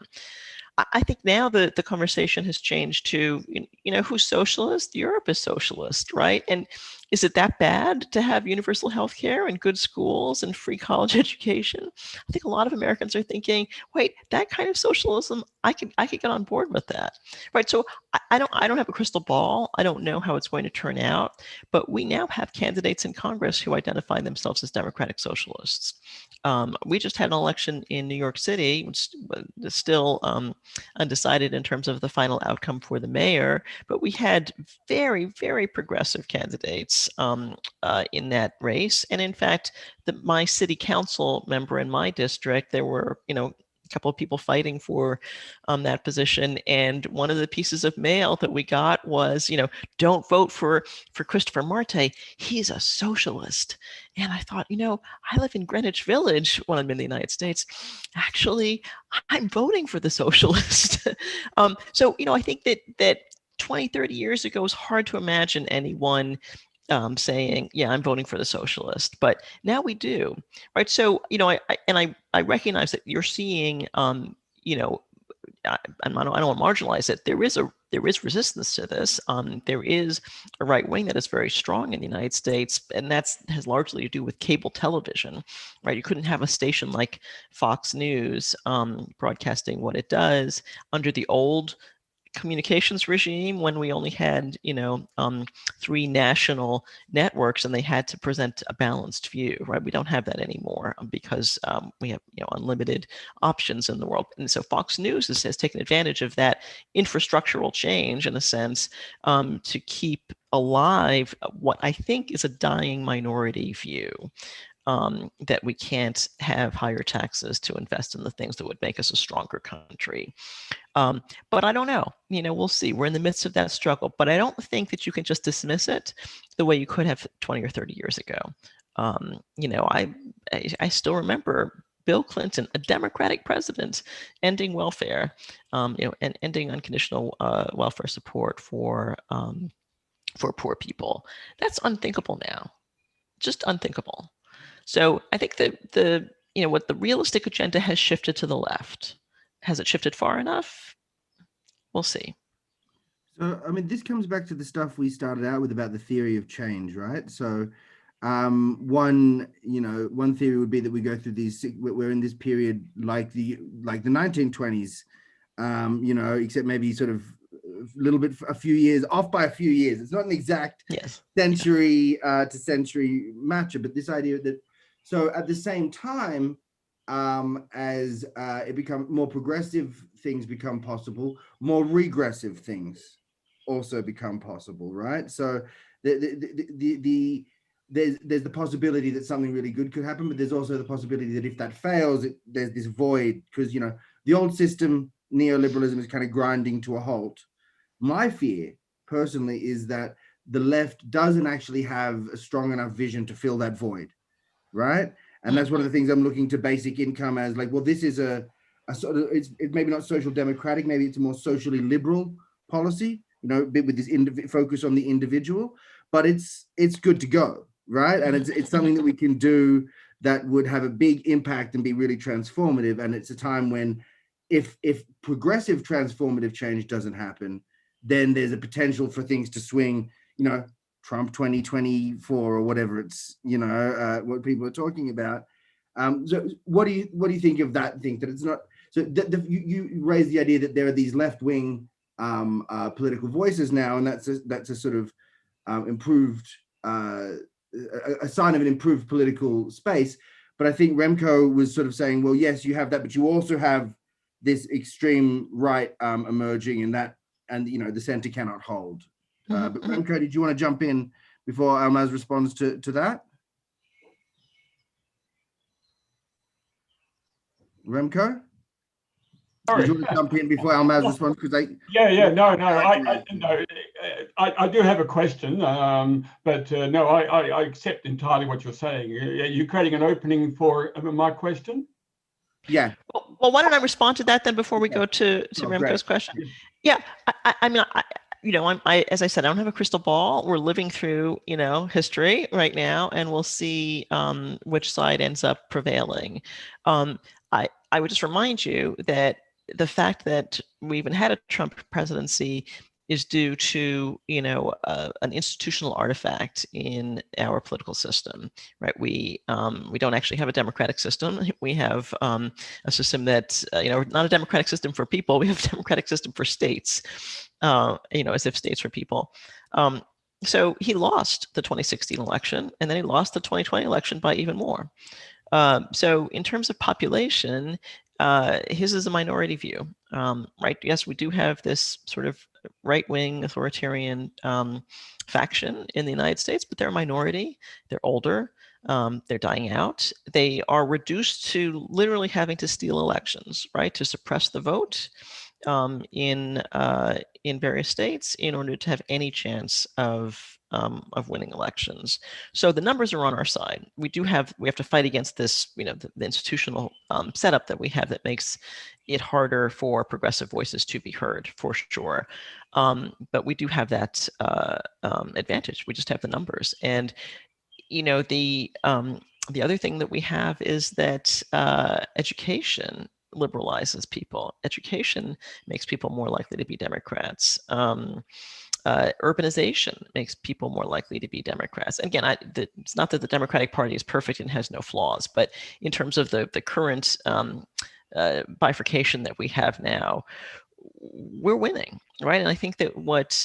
I think now the conversation has changed to, you know, who's socialist? Europe is socialist, right? And is it that bad to have universal health care and good schools and free college education? I think a lot of Americans are thinking, wait, that kind of socialism, I could get on board with that, right? So I don't have a crystal ball. I don't know how it's going to turn out, but we now have candidates in Congress who identify themselves as democratic socialists. We just had an election in New York City, which is still undecided in terms of the final outcome for the mayor, but we had very, very progressive candidates in that race. And in fact, my city council member in my district, there were, you know, a couple of people fighting for that position. And one of the pieces of mail that we got was, you know, don't vote for Christopher Marte. He's a socialist. And I thought, you know, I live in Greenwich Village when I'm in the United States. Actually, I'm voting for the socialist. So, you know, I think that 20, 30 years ago, it was hard to imagine anyone saying, yeah, I'm voting for the socialist, but now we do, right? So, you know, I recognize that you're seeing, you know, I don't want to marginalize it. There is resistance to this. There is a right wing that is very strong in the United States, and that has largely to do with cable television, right? You couldn't have a station like Fox News broadcasting what it does under the old communications regime, when we only had, you know, 3 national networks and they had to present a balanced view, right? We don't have that anymore because we have, you know, unlimited options in the world. And so Fox News has taken advantage of that infrastructural change, in a sense, to keep alive what I think is a dying minority view. That we can't have higher taxes to invest in the things that would make us a stronger country. But I don't know, you know, we'll see. We're in the midst of that struggle, but I don't think that you can just dismiss it the way you could have 20 or 30 years ago. You know, I still remember Bill Clinton, a Democratic president, ending welfare, you know, and ending unconditional welfare support for poor people. That's unthinkable now, just unthinkable. So I think that you know, what the realistic agenda has shifted to the left. Has it shifted far enough? We'll see. So, I mean, this comes back to the stuff we started out with about the theory of change, right? So one theory would be that we go through these, we're in this period like the 1920s, you know, except maybe sort of a little bit, a few years off by a few years. It's not an exact century to century matchup, but this idea that, so at the same time, as it becomes more progressive, things become possible, more regressive things also become possible, right? So there's the possibility that something really good could happen, but there's also the possibility that if that fails, there's this void, because, you know, the old system, neoliberalism, is kind of grinding to a halt. My fear personally is that the left doesn't actually have a strong enough vision to fill that void, right? And that's one of the things I'm looking to basic income as, like, well, this is a sort of, it's maybe not social democratic, maybe it's a more socially liberal policy, you know, a bit with this focus on the individual, but it's good to go, right? And it's something that we can do that would have a big impact and be really transformative. And it's a time when if progressive transformative change doesn't happen, then there's a potential for things to swing, Trump 2024 or whatever it's, what people are talking about. So what do you think of that? Think that it's not, so you raise the idea that there are these left-wing political voices now, and that's a sort of improved, a sign of an improved political space. But I think Remco was sort of saying, well, yes, you have that, but you also have this extreme right emerging, and the center cannot hold. But Remco, did you want to jump in before Almaz responds to that? Remco? Sorry. Did you want to jump in before Almaz responds? I do have a question, but no, I accept entirely what you're saying. Are you creating an opening for my question? Yeah. Well, why don't I respond to that then before we go to Remco's question? Yeah, I mean, as I said, I don't have a crystal ball. We're living through, history right now, and we'll see which side ends up prevailing. I would just remind you that the fact that we even had a Trump presidency is due to, an institutional artifact in our political system, right? We don't actually have a democratic system. We have a system that's, not a democratic system for people. We have a democratic system for states, as if states were people. So he lost the 2016 election, and then he lost the 2020 election by even more. So in terms of population, his is a minority view, right? Yes, we do have this sort of right-wing authoritarian faction in the United States, but they're a minority. They're older. They're dying out. They are reduced to literally having to steal elections, right, to suppress the vote in various states in order to have any chance of winning elections. So the numbers are on our side. We have to fight against this, the institutional setup that we have that makes it harder for progressive voices to be heard, for sure. But we do have that advantage. We just have the numbers. And the other thing that we have is that education liberalizes people. Education makes people more likely to be Democrats. Urbanization makes people more likely to be Democrats. And again, it's not that the Democratic Party is perfect and has no flaws, but in terms of the current bifurcation that we have now, we're winning, right? And I think that what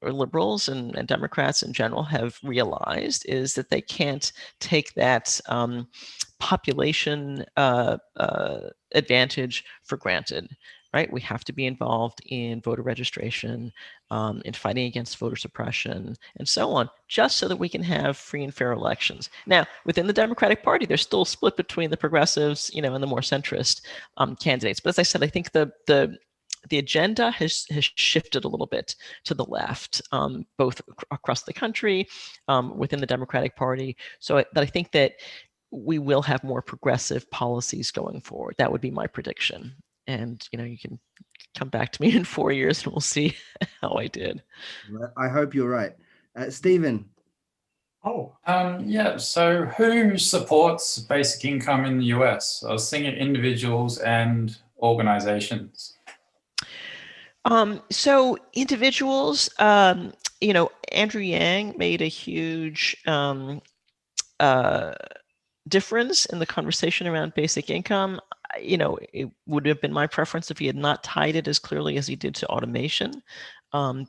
liberals and Democrats in general have realized is that they can't take that population advantage for granted, right? We have to be involved in voter registration, in fighting against voter suppression, and so on, just so that we can have free and fair elections. Now, within the Democratic Party, there's still a split between the progressives, and the more centrist candidates. But as I said, I think the agenda has shifted a little bit to the left, both across the country, within the Democratic Party. So I think that we will have more progressive policies going forward. That would be my prediction. And you can come back to me in 4 years and we'll see how I did. I hope you're right. Stephen. Yeah, so who supports basic income in the US? I was thinking individuals and organizations. So individuals, Andrew Yang made a huge difference in the conversation around basic income. It would have been my preference if he had not tied it as clearly as he did to automation,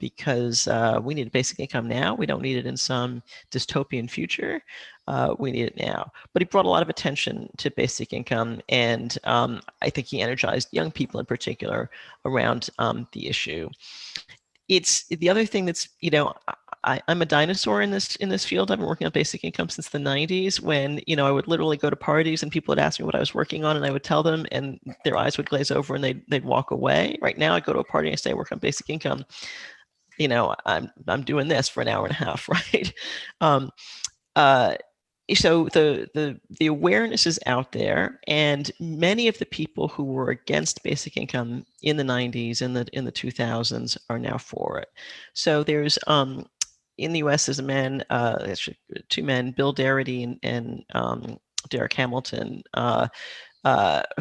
because we need basic income now. We don't need it in some dystopian future. We need it now. But he brought a lot of attention to basic income, and I think he energized young people in particular around the issue. It's the other thing that's, I'm a dinosaur in this field. I've been working on basic income since the 90s, when, I would literally go to parties and people would ask me what I was working on, and I would tell them, and their eyes would glaze over and they'd walk away. Right now I go to a party and I say I work on basic income. I'm doing this for an hour and a half, right? So the awareness is out there, and many of the people who were against basic income in the 90s and in the 2000s are now for it. So there's in the U.S. there's a man, actually two men, Bill Darity and Derek Hamilton,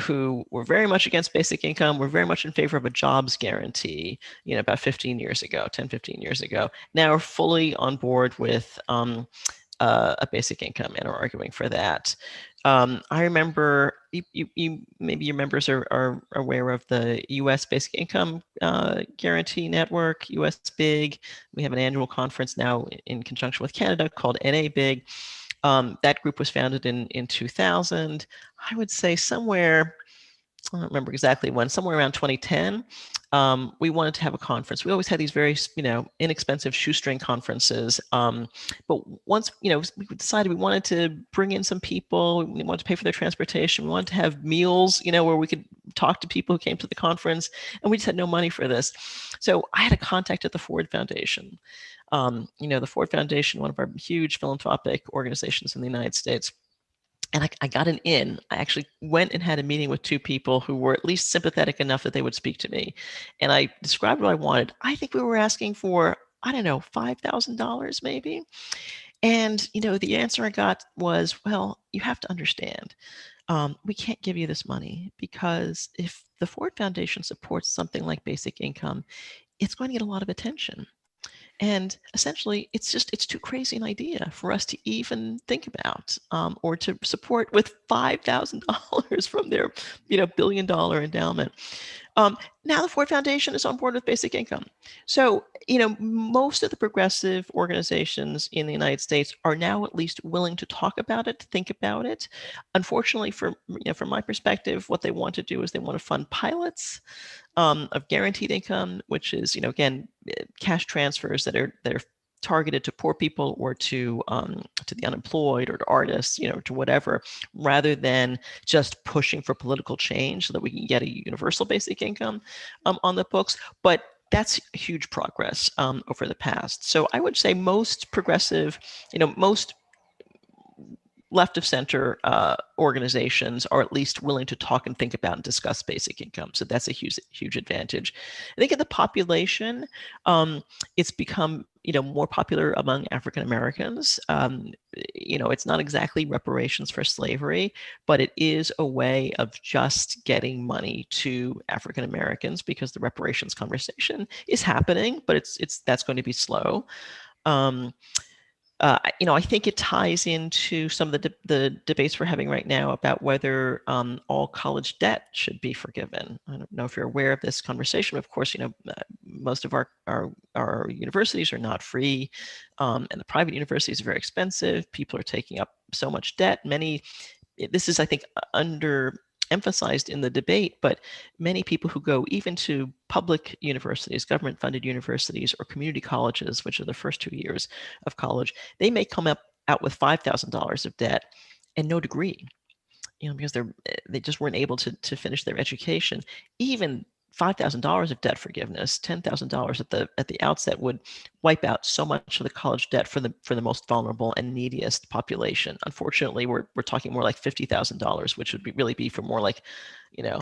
who were very much against basic income, were very much in favor of a jobs guarantee, about 15 years ago, 10, 15 years ago, now are fully on board with a basic income and are arguing for that. I remember, maybe your members are aware of the U.S. Basic Income Guarantee Network, U.S. BIG. We have an annual conference now in conjunction with Canada called NA BIG. That group was founded in 2000. I would say somewhere, I don't remember exactly when, somewhere around 2010, we wanted to have a conference. We always had these very, inexpensive shoestring conferences. But once, we decided we wanted to bring in some people, we wanted to pay for their transportation, we wanted to have meals, where we could talk to people who came to the conference, and we just had no money for this. So I had a contact at the Ford Foundation. The Ford Foundation, one of our huge philanthropic organizations in the United States. And I got an in. I actually went and had a meeting with two people who were at least sympathetic enough that they would speak to me. And I described what I wanted. I think we were asking for, I don't know, $5,000 maybe. And, the answer I got was, well, you have to understand, we can't give you this money because if the Ford Foundation supports something like basic income, it's going to get a lot of attention. And essentially, it's too crazy an idea for us to even think about or to support with $5,000 from their, $1 billion endowment. Now the Ford Foundation is on board with basic income. So, most of the progressive organizations in the United States are now at least willing to talk about it, think about it. Unfortunately, from my perspective, what they want to do is they want to fund pilots of guaranteed income, which is, again, cash transfers that are targeted to poor people or to the unemployed or to artists, to whatever, rather than just pushing for political change so that we can get a universal basic income on the books. But that's huge progress over the past. So I would say most progressive, most left of center organizations are at least willing to talk and think about and discuss basic income. So that's a huge advantage. I think in the population, it's become more popular among African Americans. It's not exactly reparations for slavery, but it is a way of just getting money to African Americans because the reparations conversation is happening, but that's going to be slow. I think it ties into some of the debates we're having right now about whether all college debt should be forgiven. I don't know if you're aware of this conversation. Of course, most of our universities are not free, and the private universities are very expensive. People are taking up so much debt. This is, I think, underemphasized in the debate, but many people who go even to public universities, government-funded universities, or community colleges, which are the first 2 years of college, they may come out with $5,000 of debt and no degree, because they just weren't able to finish their education. Even $5,000 of debt forgiveness, $10,000 at the outset would wipe out so much of the college debt for the most vulnerable and neediest population. Unfortunately, we're talking more like $50,000, which would really be for more like,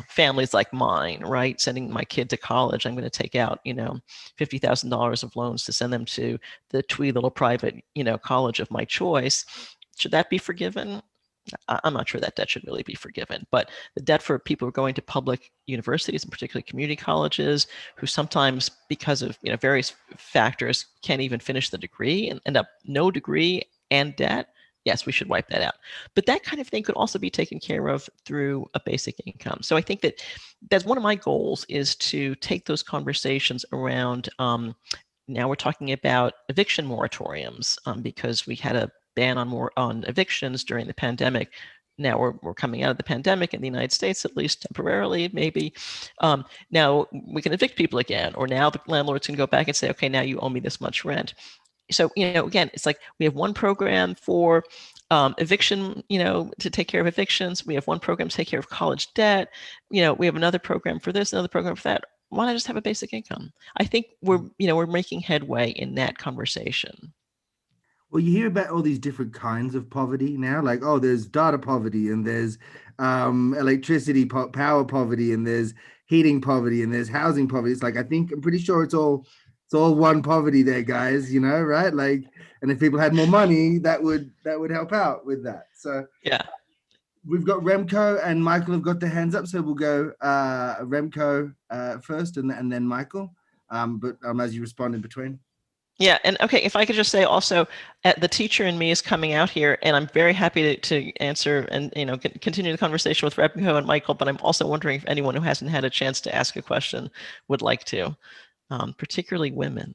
families like mine, right? Sending my kid to college, I'm going to take out, $50,000 of loans to send them to the twee little private, college of my choice. Should that be forgiven? I'm not sure that debt should really be forgiven, but the debt for people who are going to public universities, and particularly community colleges, who sometimes, because of various factors, can't even finish the degree and end up no degree and debt. Yes, we should wipe that out. But that kind of thing could also be taken care of through a basic income. So I think that's one of my goals, is to take those conversations around. Now we're talking about eviction moratoriums because we had a ban on evictions during the pandemic. Now we're coming out of the pandemic in the United States, at least temporarily, maybe. Now we can evict people again, or now the landlords can go back and say, okay, now you owe me this much rent. So, again, it's like we have one program for eviction, to take care of evictions. We have one program to take care of college debt. We have another program for this, another program for that. Why not just have a basic income? I think we're making headway in that conversation. Well, you hear about all these different kinds of poverty now, like, oh, there's data poverty, and there's electricity power poverty, and there's heating poverty, and there's housing poverty. It's like, I'm pretty sure it's all one poverty there, guys, right? Like, and if people had more money, that would help out with that. So yeah. we've got Remco and Michael have got their hands up, so we'll go Remco first, and then Michael. But as you respond in between. Yeah, and okay, if I could just say also, the teacher in me is coming out here, and I'm very happy to answer and continue the conversation with Remco and Michael. But I'm also wondering if anyone who hasn't had a chance to ask a question would like to, particularly women.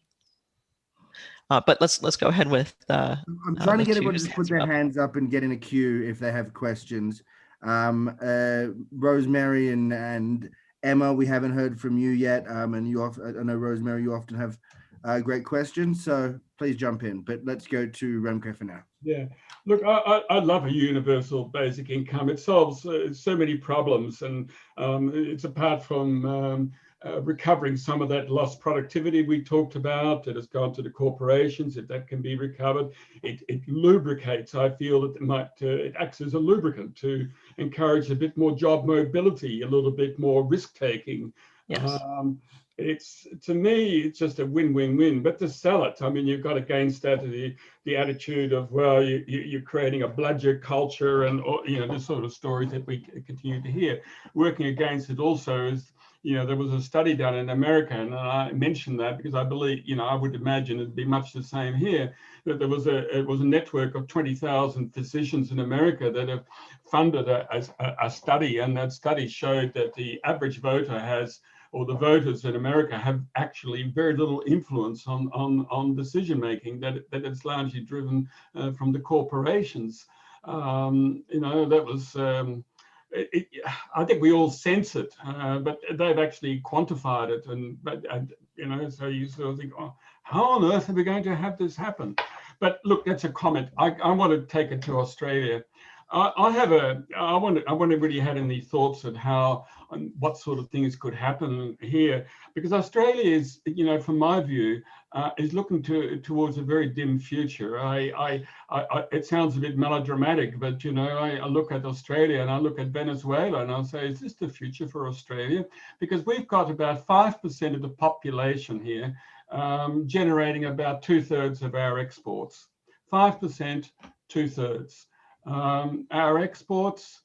But let's go ahead with. I'm trying to get everybody to put their hands up and get in a queue if they have questions. Rosemary and Emma, we haven't heard from you yet, and I know Rosemary, you often have great questions, so please jump in. But let's go to Remco for now. Yeah, look, I love a universal basic income. It solves so many problems, and it's apart from recovering some of that lost productivity we talked about that has gone to the corporations. If that can be recovered, it lubricates. I feel that it acts as a lubricant to encourage a bit more job mobility, a little bit more risk taking. Yes. To me, it's just a win-win-win. But to sell it, I mean, you've got against that the attitude of, well, you're creating a bludger culture, and the sort of stories that we continue to hear. Working against it also is, there was a study done in America, and I mentioned that because I believe, I would imagine it'd be much the same here, that it was a network of 20,000 physicians in America that have funded a study, and that study showed that the average voter or the voters in America have actually very little influence on decision making, that it's largely driven from the corporations. That was, I think we all sense it, but they've actually quantified it. So you sort of think, oh, how on earth are we going to have this happen? But look, that's a comment. I want to take it to Australia. I wonder whether you had any thoughts on how and what sort of things could happen here, because Australia is, from my view, is looking towards a very dim future. It sounds a bit melodramatic, but I look at Australia and I look at Venezuela and I'll say, is this the future for Australia? Because we've got about 5% of the population here, generating about 2/3 of our exports. 5%, 2/3. Our exports,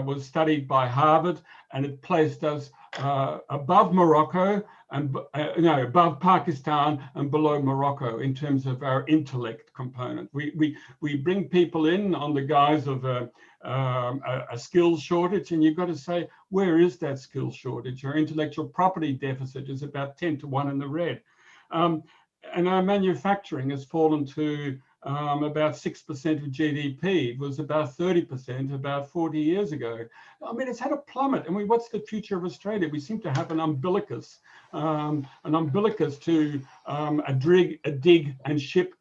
was studied by Harvard, and it placed us above Morocco and above Pakistan and below Morocco in terms of our intellect component. We bring people in on the guise of a skills shortage, and you've got to say, where is that skills shortage? Our intellectual property deficit is about 10-1 in the red. And our manufacturing has fallen to about 6% of GDP. It was about 30% about 40 years ago. I mean, it's had a plummet. I mean, what's the future of Australia? We seem to have an umbilicus to a dig and ship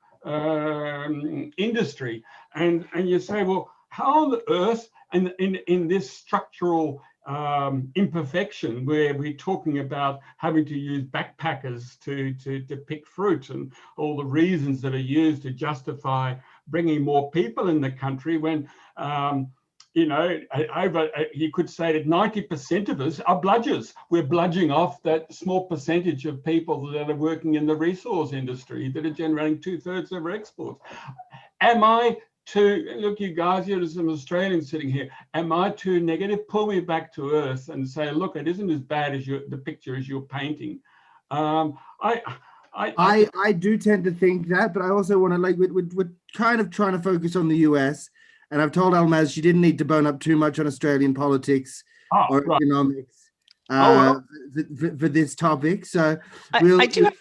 industry. And you say, well, how on earth, in this structural imperfection where we're talking about having to use backpackers to pick fruit and all the reasons that are used to justify bringing more people in the country, when you could say that 90% of us are bludgers. We're bludging off that small percentage of people that are working in the resource industry that are generating 2/3 of our exports. Look, you guys, there's some Australians sitting here. Am I too negative? Pull me back to earth and say, look, it isn't as bad as the picture as you're painting. I do tend to think that, but I also want to, we're kind of trying to focus on the US, and I've told Almaz she didn't need to bone up too much on Australian politics or economics for this topic. So I do have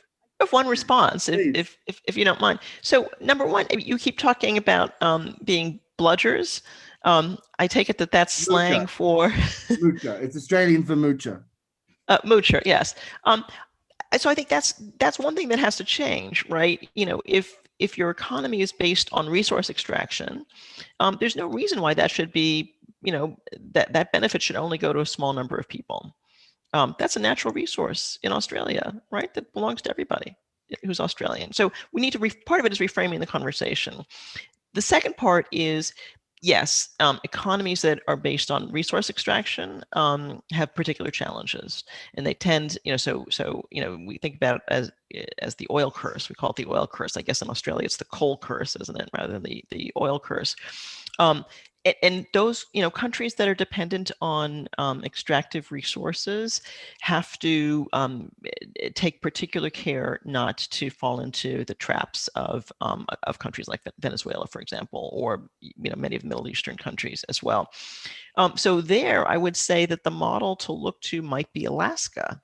one response, if you don't mind. So number one, you keep talking about being bludgers. I take it that's slang for moocher. It's Australian for moocher. Moocher, yes. So I think that's one thing that has to change, right? If your economy is based on resource extraction, there's no reason why that should be, that benefit should only go to a small number of people. That's a natural resource in Australia, right? That belongs to everybody who's Australian. So we need to, part of it is reframing the conversation. The second part is yes, economies that are based on resource extraction have particular challenges, and they tend, so we think about it as the oil curse. We call it the oil curse. I guess in Australia it's the coal curse, isn't it, rather than the oil curse. And those, countries that are dependent on extractive resources have to take particular care not to fall into the traps of countries like Venezuela, for example, or many of the Middle Eastern countries as well. So there, I would say that the model to look to might be Alaska.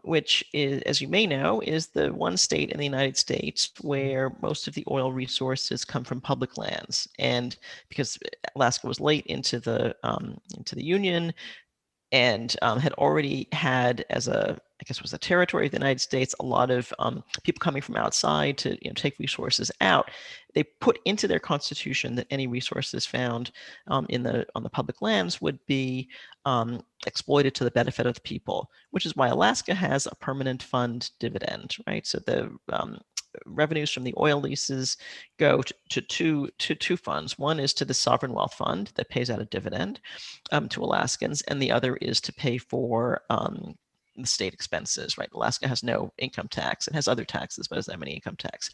Which is, as you may know, is the one state in the United States where most of the oil resources come from public lands. And because Alaska was late into the Union and had already had, as I guess was a territory of the United States, a lot of people coming from outside to take resources out. They put into their constitution that any resources found on the public lands would be exploited to the benefit of the people, which is why Alaska has a permanent fund dividend, right? So the revenues from the oil leases go to two funds. One is to the Sovereign Wealth Fund that pays out a dividend to Alaskans, and the other is to pay for the state expenses, right? Alaska has no income tax. It has other taxes, but it doesn't have any income tax.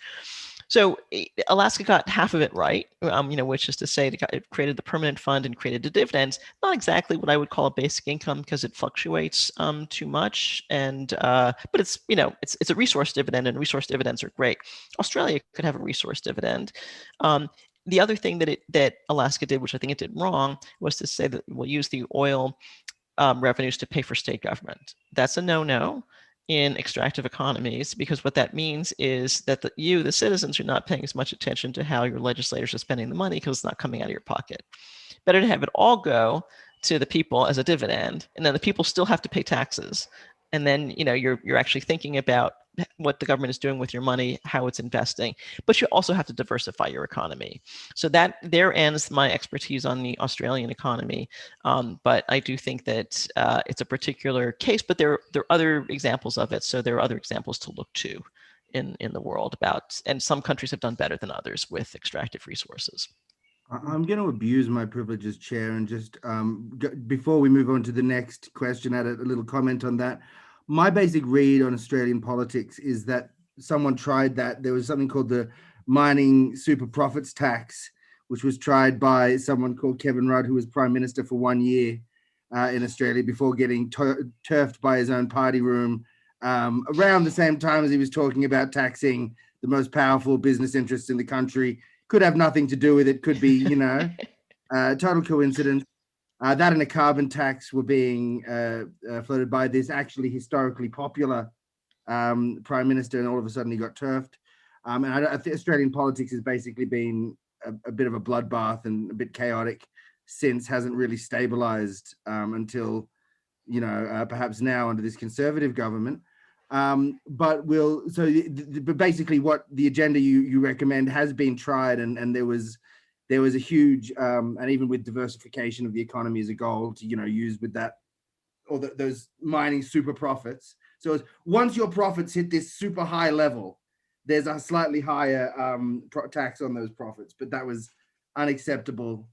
So Alaska got half of it right, which is to say it created the permanent fund and created the dividends. Not exactly what I would call a basic income because it fluctuates too much. And but it's it's a resource dividend, and resource dividends are great. Australia could have a resource dividend. The other thing that Alaska did, which I think it did wrong, was to say that we'll use the oil revenues to pay for state government. That's a no-no in extractive economies, because what that means is that the citizens, are not paying as much attention to how your legislators are spending the money because it's not coming out of your pocket. Better to have it all go to the people as a dividend, and then the people still have to pay taxes. And then you're actually thinking about what the government is doing with your money, how it's investing, but you also have to diversify your economy. So that there ends my expertise on the Australian economy. But I do think that it's a particular case, but there are other examples of it. So there are other examples to look to in the world about, and some countries have done better than others with extractive resources. I'm going to abuse my privilege as chair and just before we move on to the next question, add a little comment on that. My basic read on Australian politics is that someone tried that. There was something called the mining super profits tax, which was tried by someone called Kevin Rudd, who was prime minister for 1 year in Australia before getting turfed by his own party room around the same time as he was talking about taxing the most powerful business interests in the country. Could have nothing to do with it. Could be, total coincidence. That and a carbon tax were being floated by this actually historically popular prime minister, and all of a sudden he got turfed. And I think Australian politics has basically been a bit of a bloodbath and a bit chaotic since, hasn't really stabilized until, perhaps now under this Conservative government. But basically what the agenda you recommend has been tried, and there was a huge and even with diversification of the economy as a goal to use with that, or those mining super profits. So once your profits hit this super high level, there's a slightly higher tax on those profits, but that was unacceptable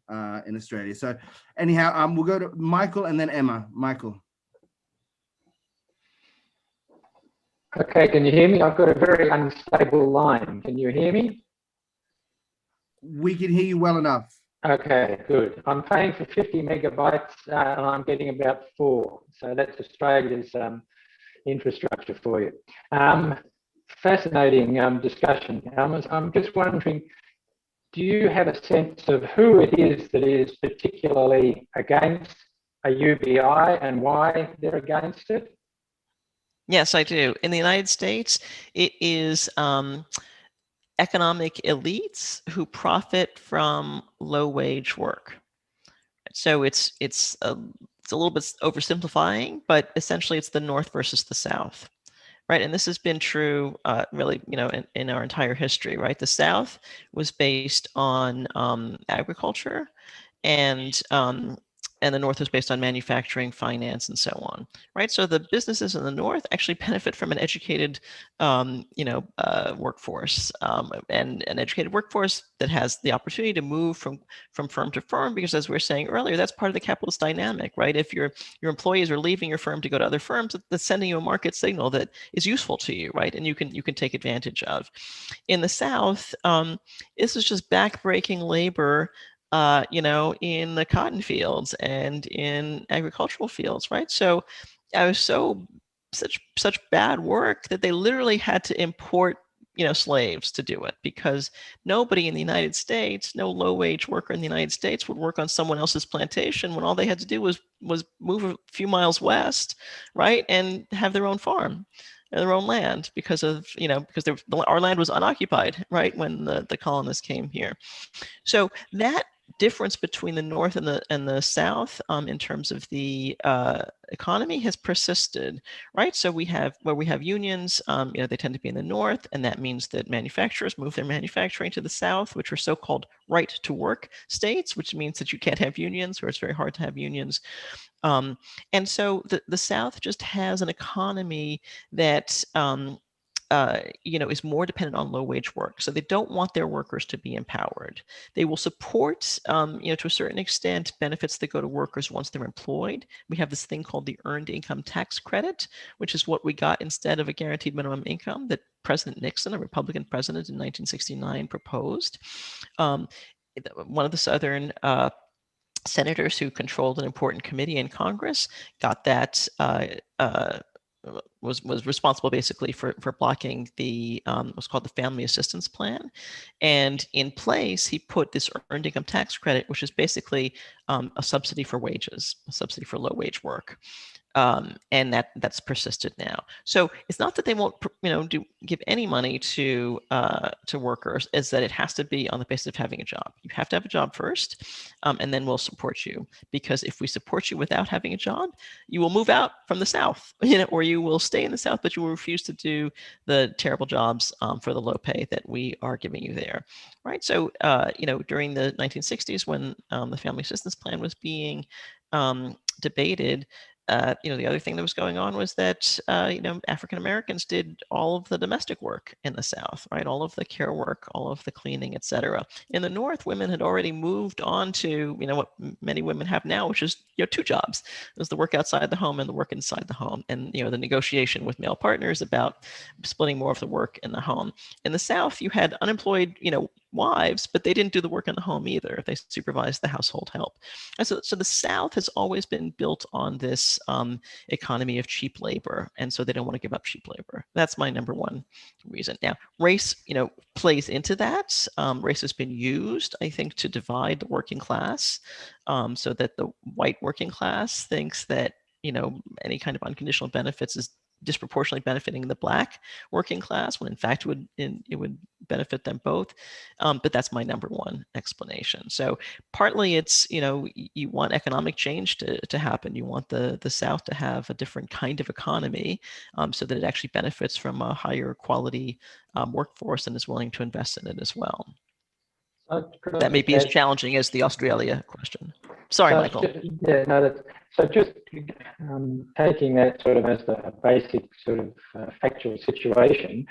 in Australia. So anyhow, we'll go to Michael and then Emma. Michael. Okay, can you hear me? I've got a very unstable line. Can you hear me? We can hear you well enough. Okay, good. I'm paying for 50 megabytes and I'm getting about 4. So that's Australia's infrastructure for you. Fascinating discussion. I'm just wondering, do you have a sense of who it is that is particularly against a UBI and why they're against it? Yes, I do. In the United States, it is economic elites who profit from low-wage work. So it's a little bit oversimplifying, but essentially it's the North versus the South, right? And this has been true, really, in our entire history, right? The South was based on agriculture and and the North was based on manufacturing, finance, and so on, right? So the businesses in the North actually benefit from an educated, workforce, and an educated workforce that has the opportunity to move from firm to firm, because as we were saying earlier, that's part of the capitalist dynamic, right? If your employees are leaving your firm to go to other firms, that's sending you a market signal that is useful to you, right? And you can take advantage of. In the South, this is just backbreaking labor, in the cotton fields and in agricultural fields, right? So I was such bad work that they literally had to import, slaves to do it, because nobody in the United States, no low-wage worker in the United States would work on someone else's plantation when all they had to do was move a few miles west, right, and have their own farm, their own land, because our land was unoccupied, right, when the colonists came here. So that difference between the North and the South, in terms of the economy, has persisted, right? So where we have unions, they tend to be in the North, and that means that manufacturers move their manufacturing to the South, which are so-called right-to-work states, which means that you can't have unions, or it's very hard to have unions. And so the South just has an economy that is more dependent on low-wage work. So they don't want their workers to be empowered. They will support, to a certain extent, benefits that go to workers once they're employed. We have this thing called the Earned Income Tax Credit, which is what we got instead of a guaranteed minimum income that President Nixon, a Republican president in 1969, proposed. One of the Southern senators who controlled an important committee in Congress got that, was responsible basically for blocking the what's called the Family Assistance Plan, and in place he put this Earned Income Tax Credit, which is basically a subsidy for wages, a subsidy for low wage work. And that's persisted now. So it's not that they won't, give any money to workers. Is that it has to be on the basis of having a job. You have to have a job first, and then we'll support you. Because if we support you without having a job, you will move out from the South, or you will stay in the South, but you will refuse to do the terrible jobs for the low pay that we are giving you there, right? So during the 1960s, when the Family Assistance Plan was being debated. The other thing that was going on was that, African Americans did all of the domestic work in the South, right? All of the care work, all of the cleaning, et cetera. In the North, women had already moved on to, what many women have now, which is, 2 jobs. There's the work outside the home and the work inside the home. And, the negotiation with male partners about splitting more of the work in the home. In the South, you had unemployed, wives, but they didn't do the work in the home either. They supervised the household help. And so the South has always been built on this economy of cheap labor, and so they don't want to give up cheap labor. That's my number one reason. Now, race, plays into that. Race has been used, I think, to divide the working class, so that the white working class thinks that any kind of unconditional benefits is disproportionately benefiting the Black working class, when in fact it would benefit them both. But that's my number one explanation. So partly it's, you want economic change to happen. You want the South to have a different kind of economy, so that it actually benefits from a higher quality workforce and is willing to invest in it as well. That may be as challenging as the Australia question. Sorry, Michael. So just taking that sort of as a basic sort of factual situation,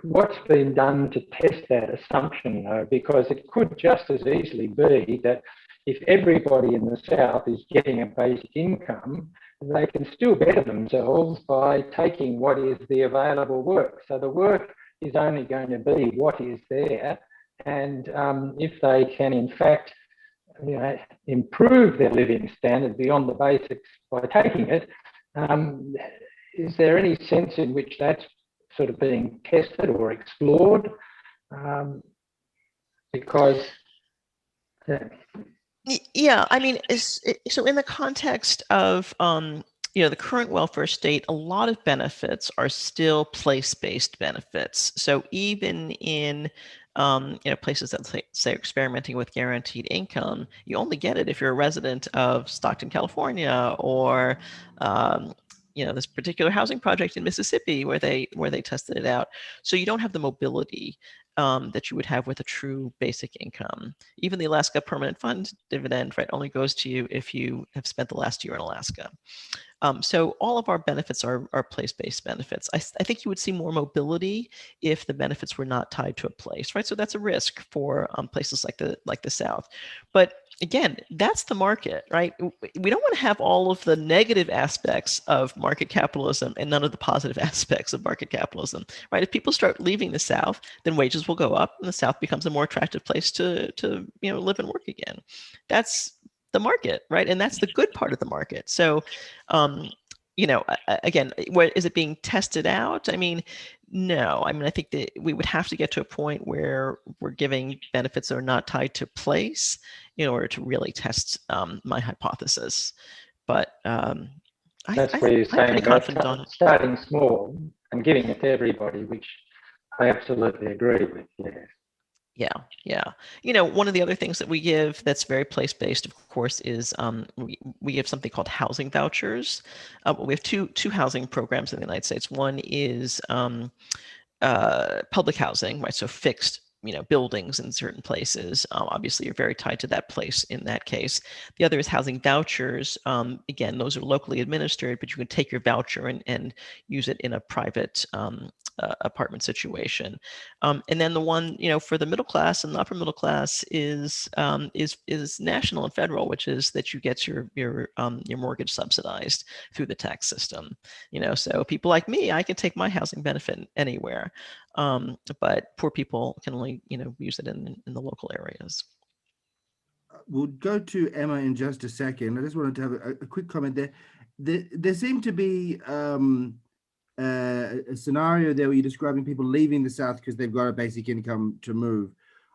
what's been done to test that assumption, though? Because it could just as easily be that if everybody in the South is getting a basic income, they can still better themselves by taking what is the available work. So the work is only going to be what is there. And if they can, in fact, improve their living standard beyond the basics by taking it, is there any sense in which that's sort of being tested or explored? Because yeah, I mean, so in the context of the current welfare state, a lot of benefits are still place-based benefits. So even in places that say experimenting with guaranteed income, you only get it if you're a resident of Stockton, California, or this particular housing project in Mississippi where they tested it out. So you don't have the mobility that you would have with a true basic income. Even the Alaska Permanent Fund dividend, right, only goes to you if you have spent the last year in Alaska. So all of our benefits are place-based benefits. I think you would see more mobility if the benefits were not tied to a place, right? So that's a risk for places like the South. But again, that's the market, right? We don't want to have all of the negative aspects of market capitalism and none of the positive aspects of market capitalism, right? If people start leaving the South, then wages will go up and the South becomes a more attractive place to live and work again. That's the market, right? And that's the good part of the market. So, again, is it being tested out? I mean, no. I mean, I think that we would have to get to a point where we're giving benefits that are not tied to place in order to really test my hypothesis. But that's where you're saying about starting small and giving it to everybody, which I absolutely agree with. Yeah. One of the other things that we give that's very place-based, of course, is we give something called housing vouchers. We have two housing programs in the United States. One is public housing, right? So fixed, buildings in certain places. Obviously, you're very tied to that place in that case. The other is housing vouchers. Again, those are locally administered, but you can take your voucher and use it in a private apartment situation. And then the one, for the middle class and the upper middle class is national and federal, which is that you get your mortgage subsidized through the tax system. So people like me, I can take my housing benefit anywhere, but poor people can only use it in the local areas. We'll go to Emma in just a second. I just wanted to have a quick comment there. There seemed to be a scenario there where you're describing people leaving the South because they've got a basic income to move.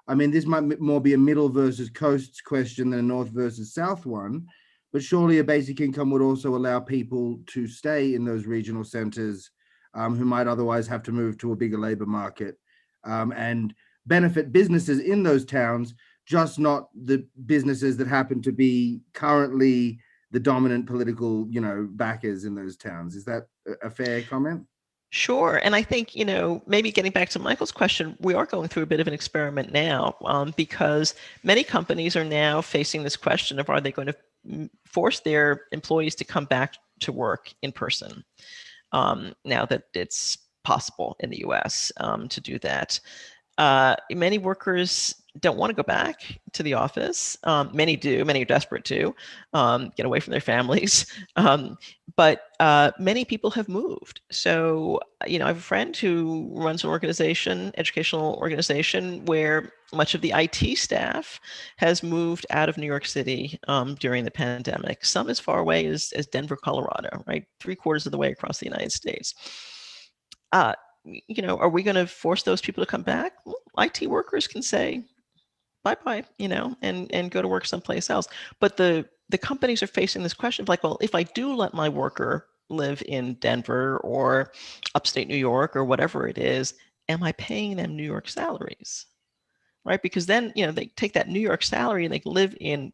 I mean, this might more be a middle versus coast question than a north versus south one, but surely a basic income would also allow people to stay in those regional centers who might otherwise have to move to a bigger labor market and benefit businesses in those towns, just not the businesses that happen to be currently the dominant political, backers in those towns. Is that a fair comment? Sure. And I think, maybe getting back to Michael's question, we are going through a bit of an experiment now because many companies are now facing this question of, are they going to force their employees to come back to work in person now that it's possible in the US to do that. Many workers don't want to go back to the office. Many do. Many are desperate to get away from their families. But many people have moved. So, I have a friend who runs an organization, educational organization, where much of the IT staff has moved out of New York City during the pandemic. Some as far away as Denver, Colorado, right? 3/4 of the way across the United States. Are we going to force those people to come back? Well, IT workers can say bye-bye, and go to work someplace else. But the companies are facing this question of like, well, if I do let my worker live in Denver or upstate New York or whatever it is, am I paying them New York salaries? Right? Because then, they take that New York salary and they live in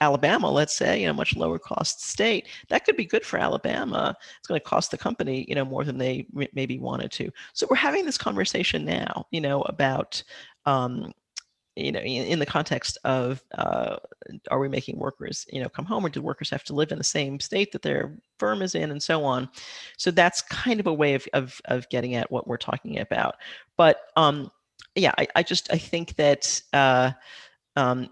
Alabama, let's say, a much lower cost state. That could be good for Alabama. It's going to cost the company, more than they maybe wanted to. So we're having this conversation now, about, in the context of, are we making workers, come home, or do workers have to live in the same state that their firm is in, and so on. So that's kind of a way of getting at what we're talking about. But yeah, I think that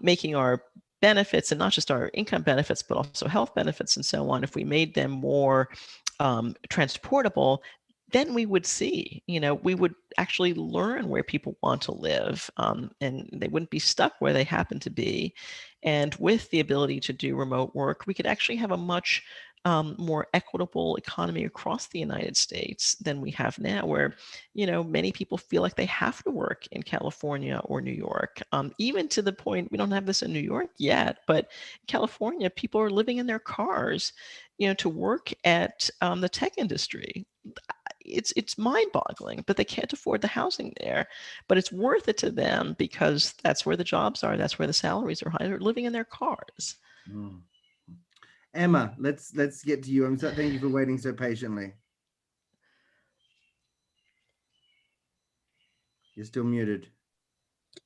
making our benefits, and not just our income benefits, but also health benefits and so on, if we made them more transportable, then we would see, we would actually learn where people want to live, and they wouldn't be stuck where they happen to be. And with the ability to do remote work, we could actually have a much more equitable economy across the United States than we have now, where, many people feel like they have to work in California or New York, even to the point, we don't have this in New York yet, but in California, people are living in their cars, to work at the tech industry. It's mind-boggling, but they can't afford the housing there. But it's worth it to them because that's where the jobs are, that's where the salaries are high. They're living in their cars. Emma, let's get to you. Thank you for waiting so patiently. You're still muted.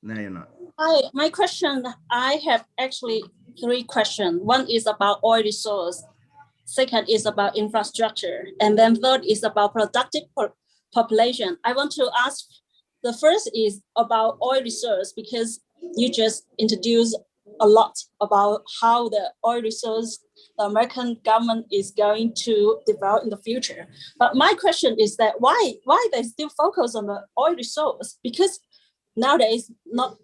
No, you're not. Hi, my question, I have actually 3 questions. One is about oil resource. Second is about infrastructure. And then third is about productive population. I want to ask, the first is about oil resource, because you just introduced a lot about how the oil resource the American government is going to develop in the future. But my question is that why they still focus on the oil resource? Because nowadays, not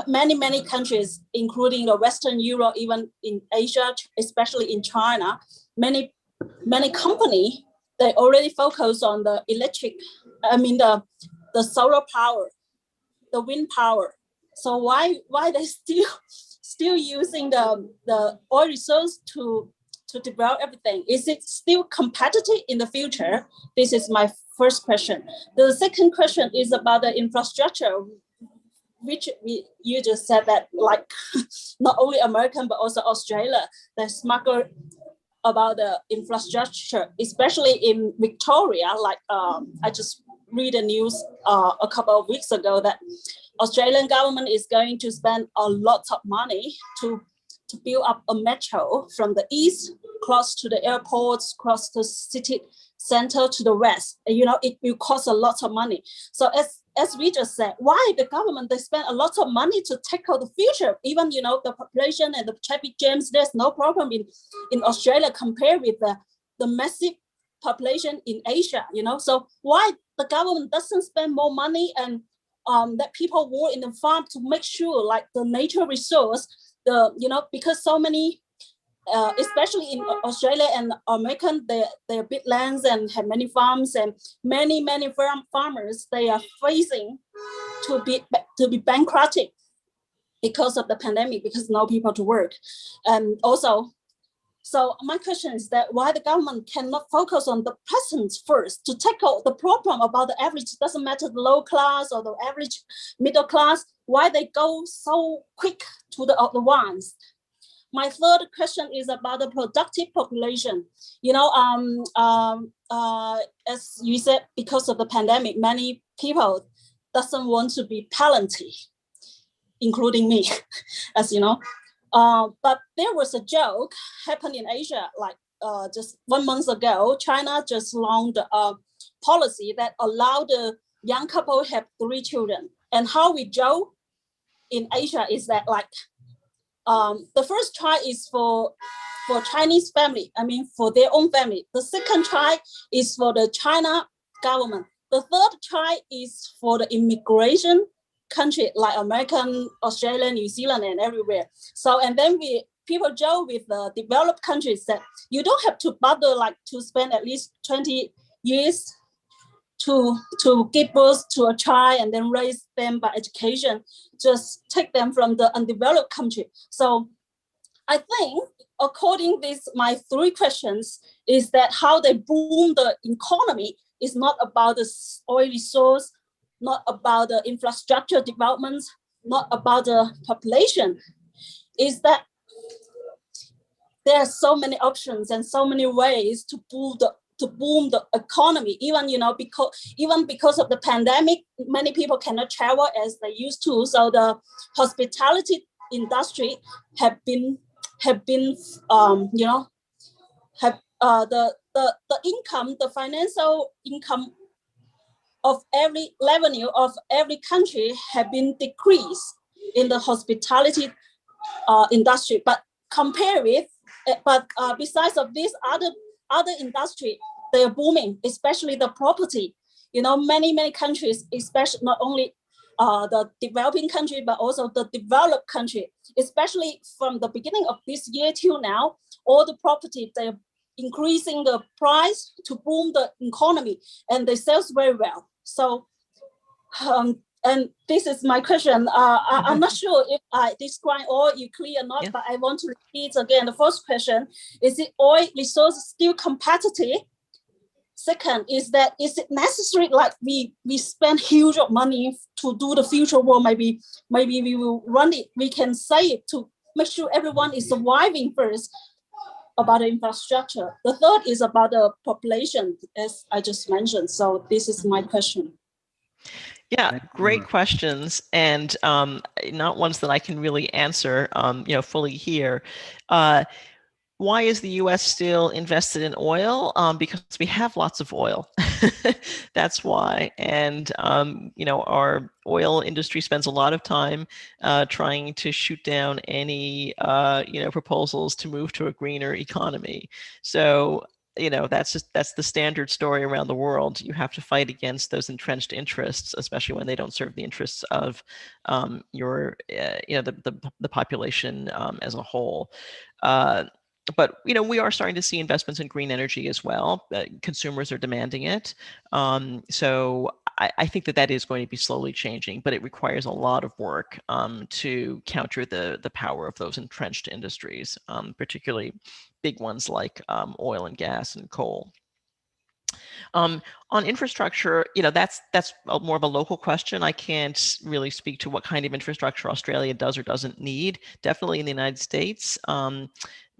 many countries, including the Western Europe, even in Asia, especially in China, many companies, they already focus on the the solar power, the wind power. So why they still using the oil resource to develop everything? Is it still competitive in the future? This is my first question. The second question is about the infrastructure, which you just said that, like, not only American but also Australia, they smuggle about the infrastructure, especially in Victoria. Like I just read the news a couple of weeks ago that Australian government is going to spend a lot of money to build up a metro from the east, cross to the airports, cross the city center to the west. And, it will cost a lot of money. So as we just said, why the government, they spend a lot of money to tackle the future? Even, the population and the traffic jams, there's no problem in Australia compared with the massive population in Asia, So why the government doesn't spend more money and that people work in the farm to make sure, like, the nature resource, because so many, especially in Australia and American, they're big lands and have many farms, and many farmers, they are facing to be bankrupted because of the pandemic, because no people to work. And also, so my question is that why the government cannot focus on the present first to tackle the problem about the average, doesn't matter the low class or the average middle class, why they go so quick to the ones? My third question is about the productive population. As you said, because of the pandemic, many people doesn't want to be talented, including me, as you know. But there was a joke happened in Asia, like just 1 month ago. China just launched a policy that allowed the young couple have 3 children. And how we joke in Asia is that, like, the first child is for Chinese family, for their own family. The second child is for the China government. The third child is for the immigration country, like American, Australia, New Zealand, and everywhere. So, and then people joke with the developed countries that you don't have to bother, like, to spend at least 20 years to give birth to a child and then raise them by education. Just take them from the undeveloped country. So I think, according to my 3 questions, is that how they boom the economy is not about the oil resource, not about the infrastructure developments, not about the population. Is that there are so many options and so many ways to boom the economy, even because of the pandemic, many people cannot travel as they used to. So the hospitality industry have been the income, the financial income of every revenue of every country have been decreased in the hospitality industry. But besides of this, other industry, they are booming, especially the property. Many countries, especially not only the developing country, but also the developed country, especially from the beginning of this year till now, all the property, they're increasing the price to boom the economy, and they sell very well. So, and this is my question. I'm not sure if I describe all you clear or not, but I want to repeat again. The first question, is it oil resource still competitive? Second, is it necessary, like we spend huge of money to do the future world? Maybe we will run it, we can say it to make sure everyone is surviving first. about the infrastructure. The third is about the population, as I just mentioned. So this is my question. Yeah, great questions, and not ones that I can really answer, fully here. Why is the U.S. still invested in oil? Because we have lots of oil. That's why. And, our oil industry spends a lot of time trying to shoot down any, proposals to move to a greener economy. So, that's the standard story around the world. You have to fight against those entrenched interests, especially when they don't serve the interests of the population as a whole. But we are starting to see investments in green energy as well. Consumers are demanding it. So I think that is going to be slowly changing, but it requires a lot of work to counter the power of those entrenched industries, particularly big ones like oil and gas and coal. On infrastructure, that's more of a local question. I can't really speak to what kind of infrastructure Australia does or doesn't need. Definitely in the United States,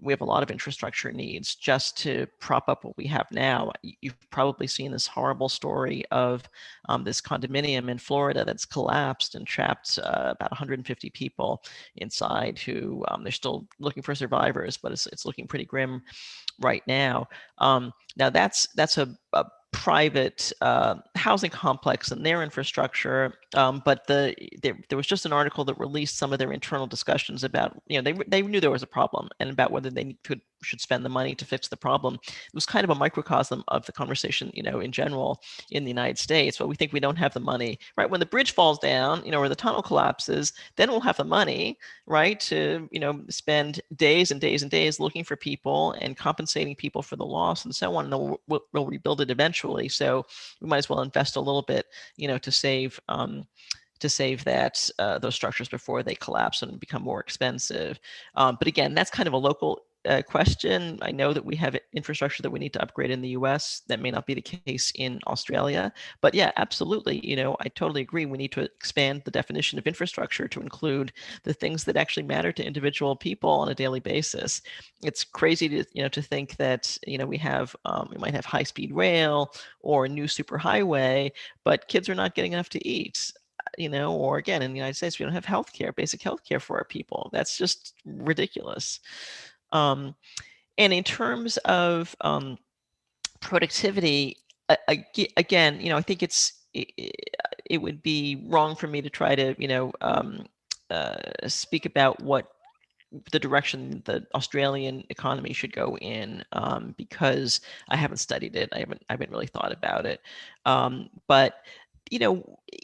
we have a lot of infrastructure needs just to prop up what we have now. You've probably seen this horrible story of this condominium in Florida that's collapsed and trapped about 150 people inside who they're still looking for survivors, but it's looking pretty grim right now. Now that's a private housing complex and their infrastructure, but there was just an article that released some of their internal discussions about, they knew there was a problem and about whether they should spend the money to fix the problem. It was kind of a microcosm of the conversation, in general in the United States. But we think we don't have the money, right? When the bridge falls down, or the tunnel collapses, then we'll have the money, right, to spend days and days and days looking for people and compensating people for the loss and so on. And we'll rebuild it eventually. So we might as well invest a little bit, to save that those structures before they collapse and become more expensive. But again, that's kind of a local question. I know that we have infrastructure that we need to upgrade in the US. That may not be the case in Australia. But yeah, absolutely. I totally agree. We need to expand the definition of infrastructure to include the things that actually matter to individual people on a daily basis. It's crazy to think that we might have high-speed rail or a new superhighway, but kids are not getting enough to eat. Or again, in the United States, we don't have healthcare, basic healthcare for our people. That's just ridiculous. And in terms of productivity, again, I think it would be wrong for me to try to, speak about what the direction the Australian economy should go in, because I haven't studied it. I haven't really thought about it. But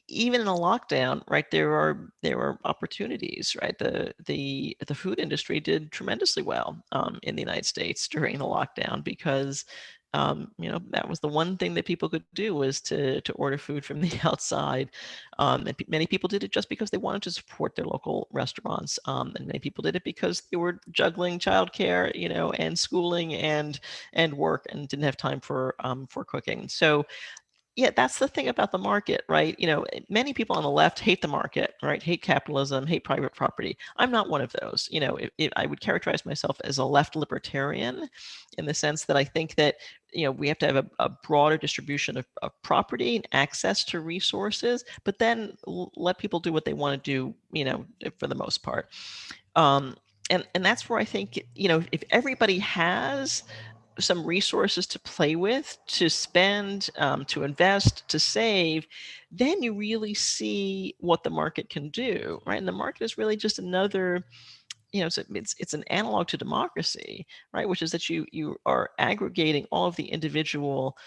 even in a lockdown, right, there are opportunities, right? The food industry did tremendously well in the United States during the lockdown because that was the one thing that people could do, was to order food from the outside. And many people did it just because they wanted to support their local restaurants. And many people did it because they were juggling childcare, and schooling and work, and didn't have time for cooking. So yeah, that's the thing about the market, right? Many people on the left hate the market, right? Hate capitalism, hate private property. I'm not one of those. If I would characterize myself as a left libertarian, in the sense that I think that we have to have a broader distribution of property and access to resources, but then let people do what they want to do, for the most part. And that's where I think, if everybody has some resources to play with, to spend, to invest, to save, then you really see what the market can do, right? And the market is really just another, it's an analog to democracy, right? Which is that you are aggregating all of the individual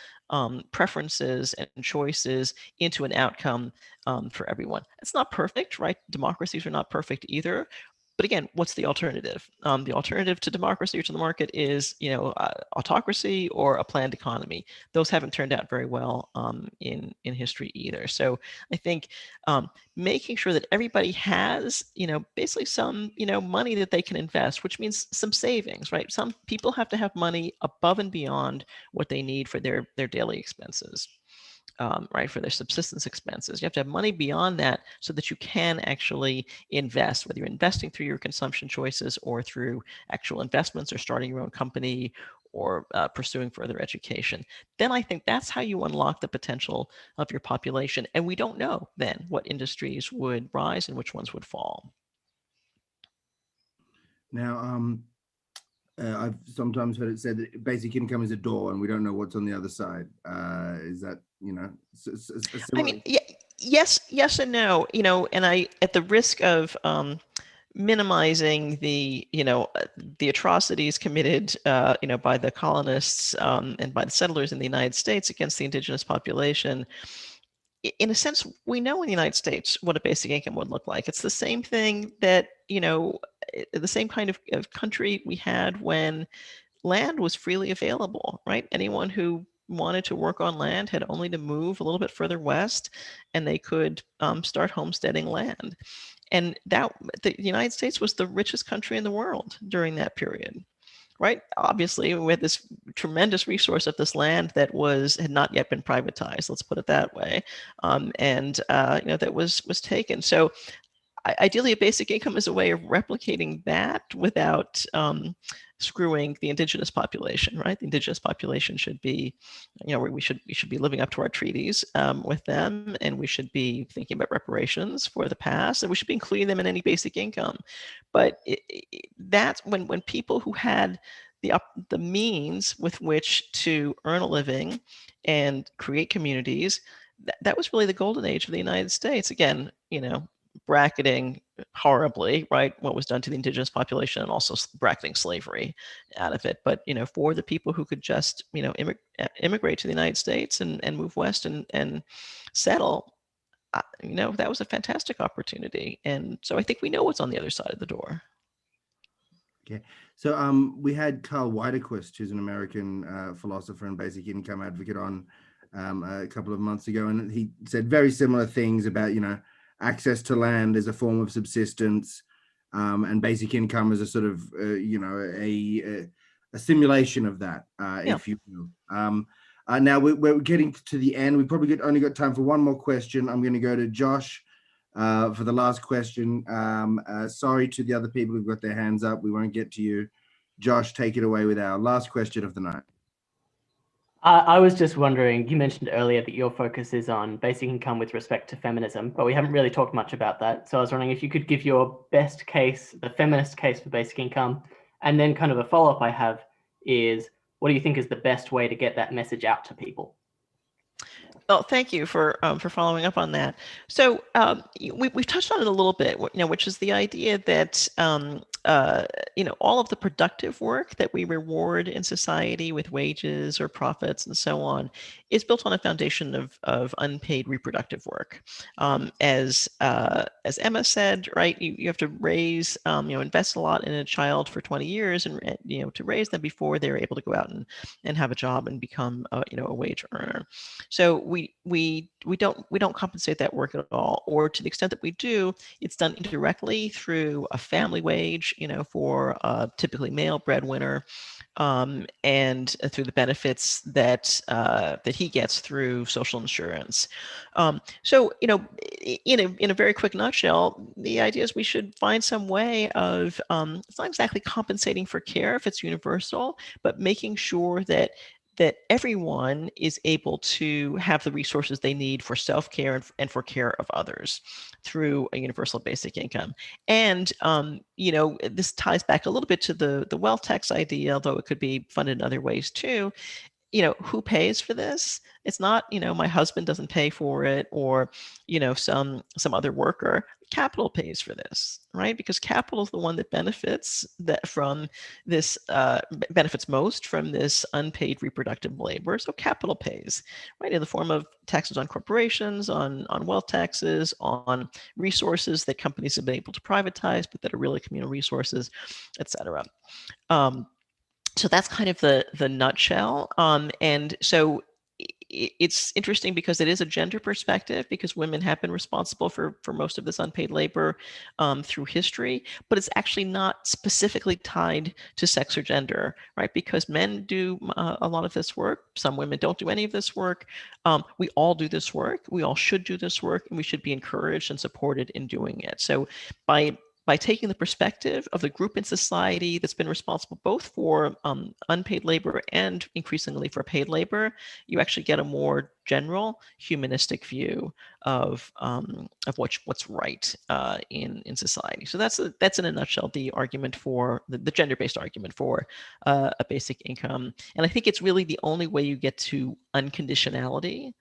preferences and choices into an outcome for everyone. It's not perfect, right? Democracies are not perfect either. But again, what's the alternative? The alternative to democracy or to the market is, autocracy or a planned economy. Those haven't turned out very well in history either. So I think making sure that everybody has, basically some, money that they can invest, which means some savings, right? Some people have to have money above and beyond what they need for their daily expenses. right, for their subsistence expenses. You have to have money beyond that so that you can actually invest, whether you're investing through your consumption choices or through actual investments or starting your own company or pursuing further education. Then I think that's how you unlock the potential of your population. And we don't know then what industries would rise and which ones would fall. Now, I've sometimes heard it said that basic income is a door and we don't know what's on the other side. Is that, you know, I mean, yeah, yes and no, you know, and I, at the risk of minimizing the, you know, the atrocities committed, you know, by the colonists and by the settlers in the United States against the indigenous population, in a sense, we know in the United States what a basic income would look like. It's the same thing that, you know, the same kind of country we had when land was freely available, right? Anyone who wanted to work on land had only to move a little bit further west and they could start homesteading land. And that the United States was the richest country in the world during that period, right? Obviously, we had this tremendous resource of this land that had not yet been privatized. Let's put it that way, and you know, that was taken. So ideally, a basic income is a way of replicating that without screwing the indigenous population, right? The indigenous population should be, you know, we should be living up to our treaties with them, and we should be thinking about reparations for the past, and we should be including them in any basic income. But that's when people who had the means with which to earn a living and create communities, that was really the golden age of the United States. Again, you know, bracketing horribly, right, what was done to the indigenous population, and also bracketing slavery out of it. But, you know, for the people who could just, you know, immigrate to the United States and move west and settle, you know, that was a fantastic opportunity. And so I think we know what's on the other side of the door. Okay, so we had Carl Wiederquist, who's an American philosopher and basic income advocate, on a couple of months ago, and he said very similar things about, you know, access to land as a form of subsistence, and basic income as a sort of, you know, a simulation of that, Yeah. if you will. Now we're getting to the end. We probably only got time for one more question. I'm going to go to Josh for the last question. Sorry to the other people who've got their hands up. We won't get to you. Josh, take it away with our last question of the night. I was just wondering, you mentioned earlier that your focus is on basic income with respect to feminism, but we haven't really talked much about that. So I was wondering if you could give your best case, the feminist case for basic income, and then kind of a follow-up I have is, what do you think is the best way to get that message out to people? Well, thank you for following up on that. So we've touched on it a little bit, you know, which is the idea that you know, all of the productive work that we reward in society with wages or profits and so on is built on a foundation of unpaid reproductive work. As Emma said, right, you have to raise, you know, invest a lot in a child for 20 years, and you know, to raise them before they're able to go out and have a job and become you know, a wage earner. So we don't compensate that work at all, or to the extent that we do, it's done indirectly through a family wage, you know, for a typically male breadwinner, and through the benefits that that he gets through social insurance. So, you know, in a very quick nutshell, the idea is we should find some way of it's not exactly compensating for care if it's universal, but making sure that everyone is able to have the resources they need for self-care and for care of others through a universal basic income. And, you know, this ties back a little bit to the wealth tax idea, although it could be funded in other ways too. You know, who pays for this? It's not, you know, my husband doesn't pay for it, or, you know, some other worker. Capital pays for this, right? Because capital is the one that benefits from this, benefits most from this unpaid reproductive labor. So capital pays, right, in the form of taxes on corporations, on wealth taxes, on resources that companies have been able to privatize, but that are really communal resources, et cetera. So that's kind of the nutshell. And so it's interesting because it is a gender perspective, because women have been responsible for most of this unpaid labor through history, but it's actually not specifically tied to sex or gender, right? Because men do a lot of this work. Some women don't do any of this work. We all do this work. We all should do this work, and we should be encouraged and supported in doing it. So by taking the perspective of the group in society that's been responsible both for unpaid labor and increasingly for paid labor, you actually get a more general humanistic view of what's right in society. So that's in a nutshell the argument for the gender-based argument for a basic income. And I think it's really the only way you get to unconditionality.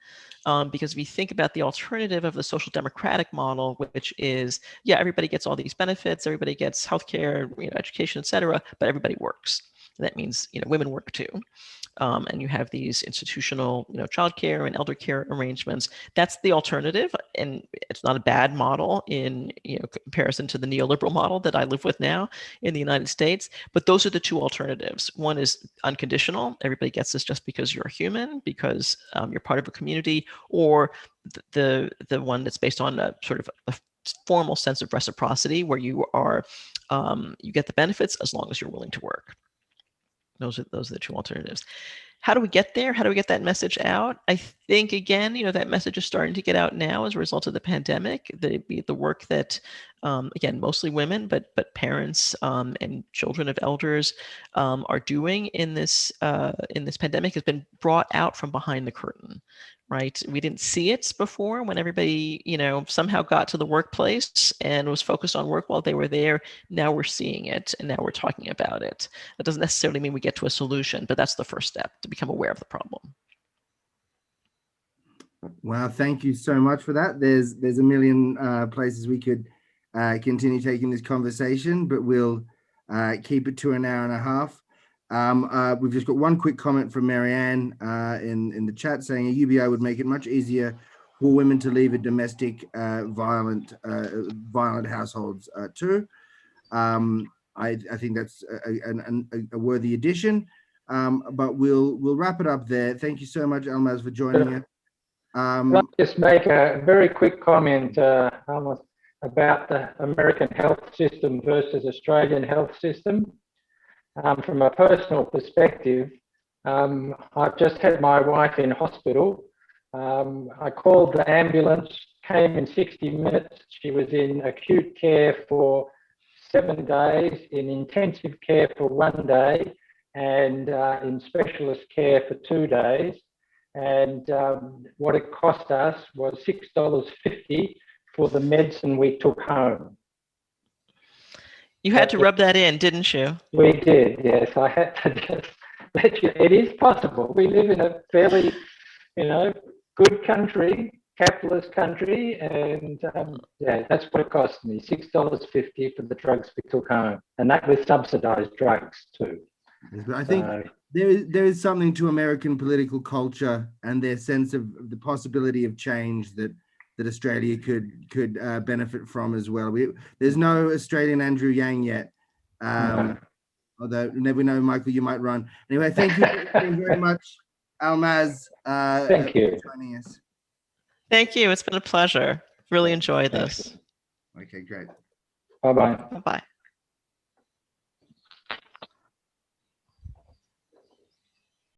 Because if you think about the alternative of the social democratic model, which is, yeah, everybody gets all these benefits, everybody gets healthcare, education, et cetera, but everybody works. That means, women work too. And you have these institutional, childcare and elder care arrangements. That's the alternative, and it's not a bad model in comparison to the neoliberal model that I live with now in the United States. But those are the two alternatives. One is unconditional; everybody gets this just because you're a human, because you're part of a community, or the one that's based on a sort of a formal sense of reciprocity, where you are you get the benefits as long as you're willing to work. Those are the two alternatives. How do we get there? How do we get that message out? I think, again, that message is starting to get out now as a result of the pandemic. The work that, again, mostly women, but parents and children of elders are doing in this pandemic has been brought out from behind the curtain. Right? We didn't see it before when everybody, somehow got to the workplace and was focused on work while they were there. Now we're seeing it, and now we're talking about it. That doesn't necessarily mean we get to a solution, but that's the first step, to become aware of the problem. Wow, thank you so much for that. There's a million places we could continue taking this conversation, but we'll keep it to an hour and a half. We've just got one quick comment from Marianne in the chat saying a UBI would make it much easier for women to leave a domestic violent households too. I think that's a worthy addition, but we'll wrap it up there. Thank you so much, Almaz, for joining us. I'll just make a very quick comment about the American health system versus Australian health system. From a personal perspective, I've just had my wife in hospital. I called the ambulance, came in 60 minutes. She was in acute care for 7 days, in intensive care for 1 day, and in specialist care for 2 days. And what it cost us was $6.50 for the medicine we took home. You had to rub that in, didn't you? We did, yes. I had to just let you. It is possible. We live in a fairly, good country, capitalist country, and yeah, that's what it cost me, $6.50 for the drugs we took home, and that was subsidized drugs too. I think there is something to American political culture and their sense of the possibility of change that Australia could benefit from as well. There's no Australian Andrew Yang yet, although never know, Michael, you might run. Anyway, thank you very much, Almaz. Thank you for joining us. Thank you. It's been a pleasure. Really enjoyed this. Okay, great. Bye-bye. Bye-bye.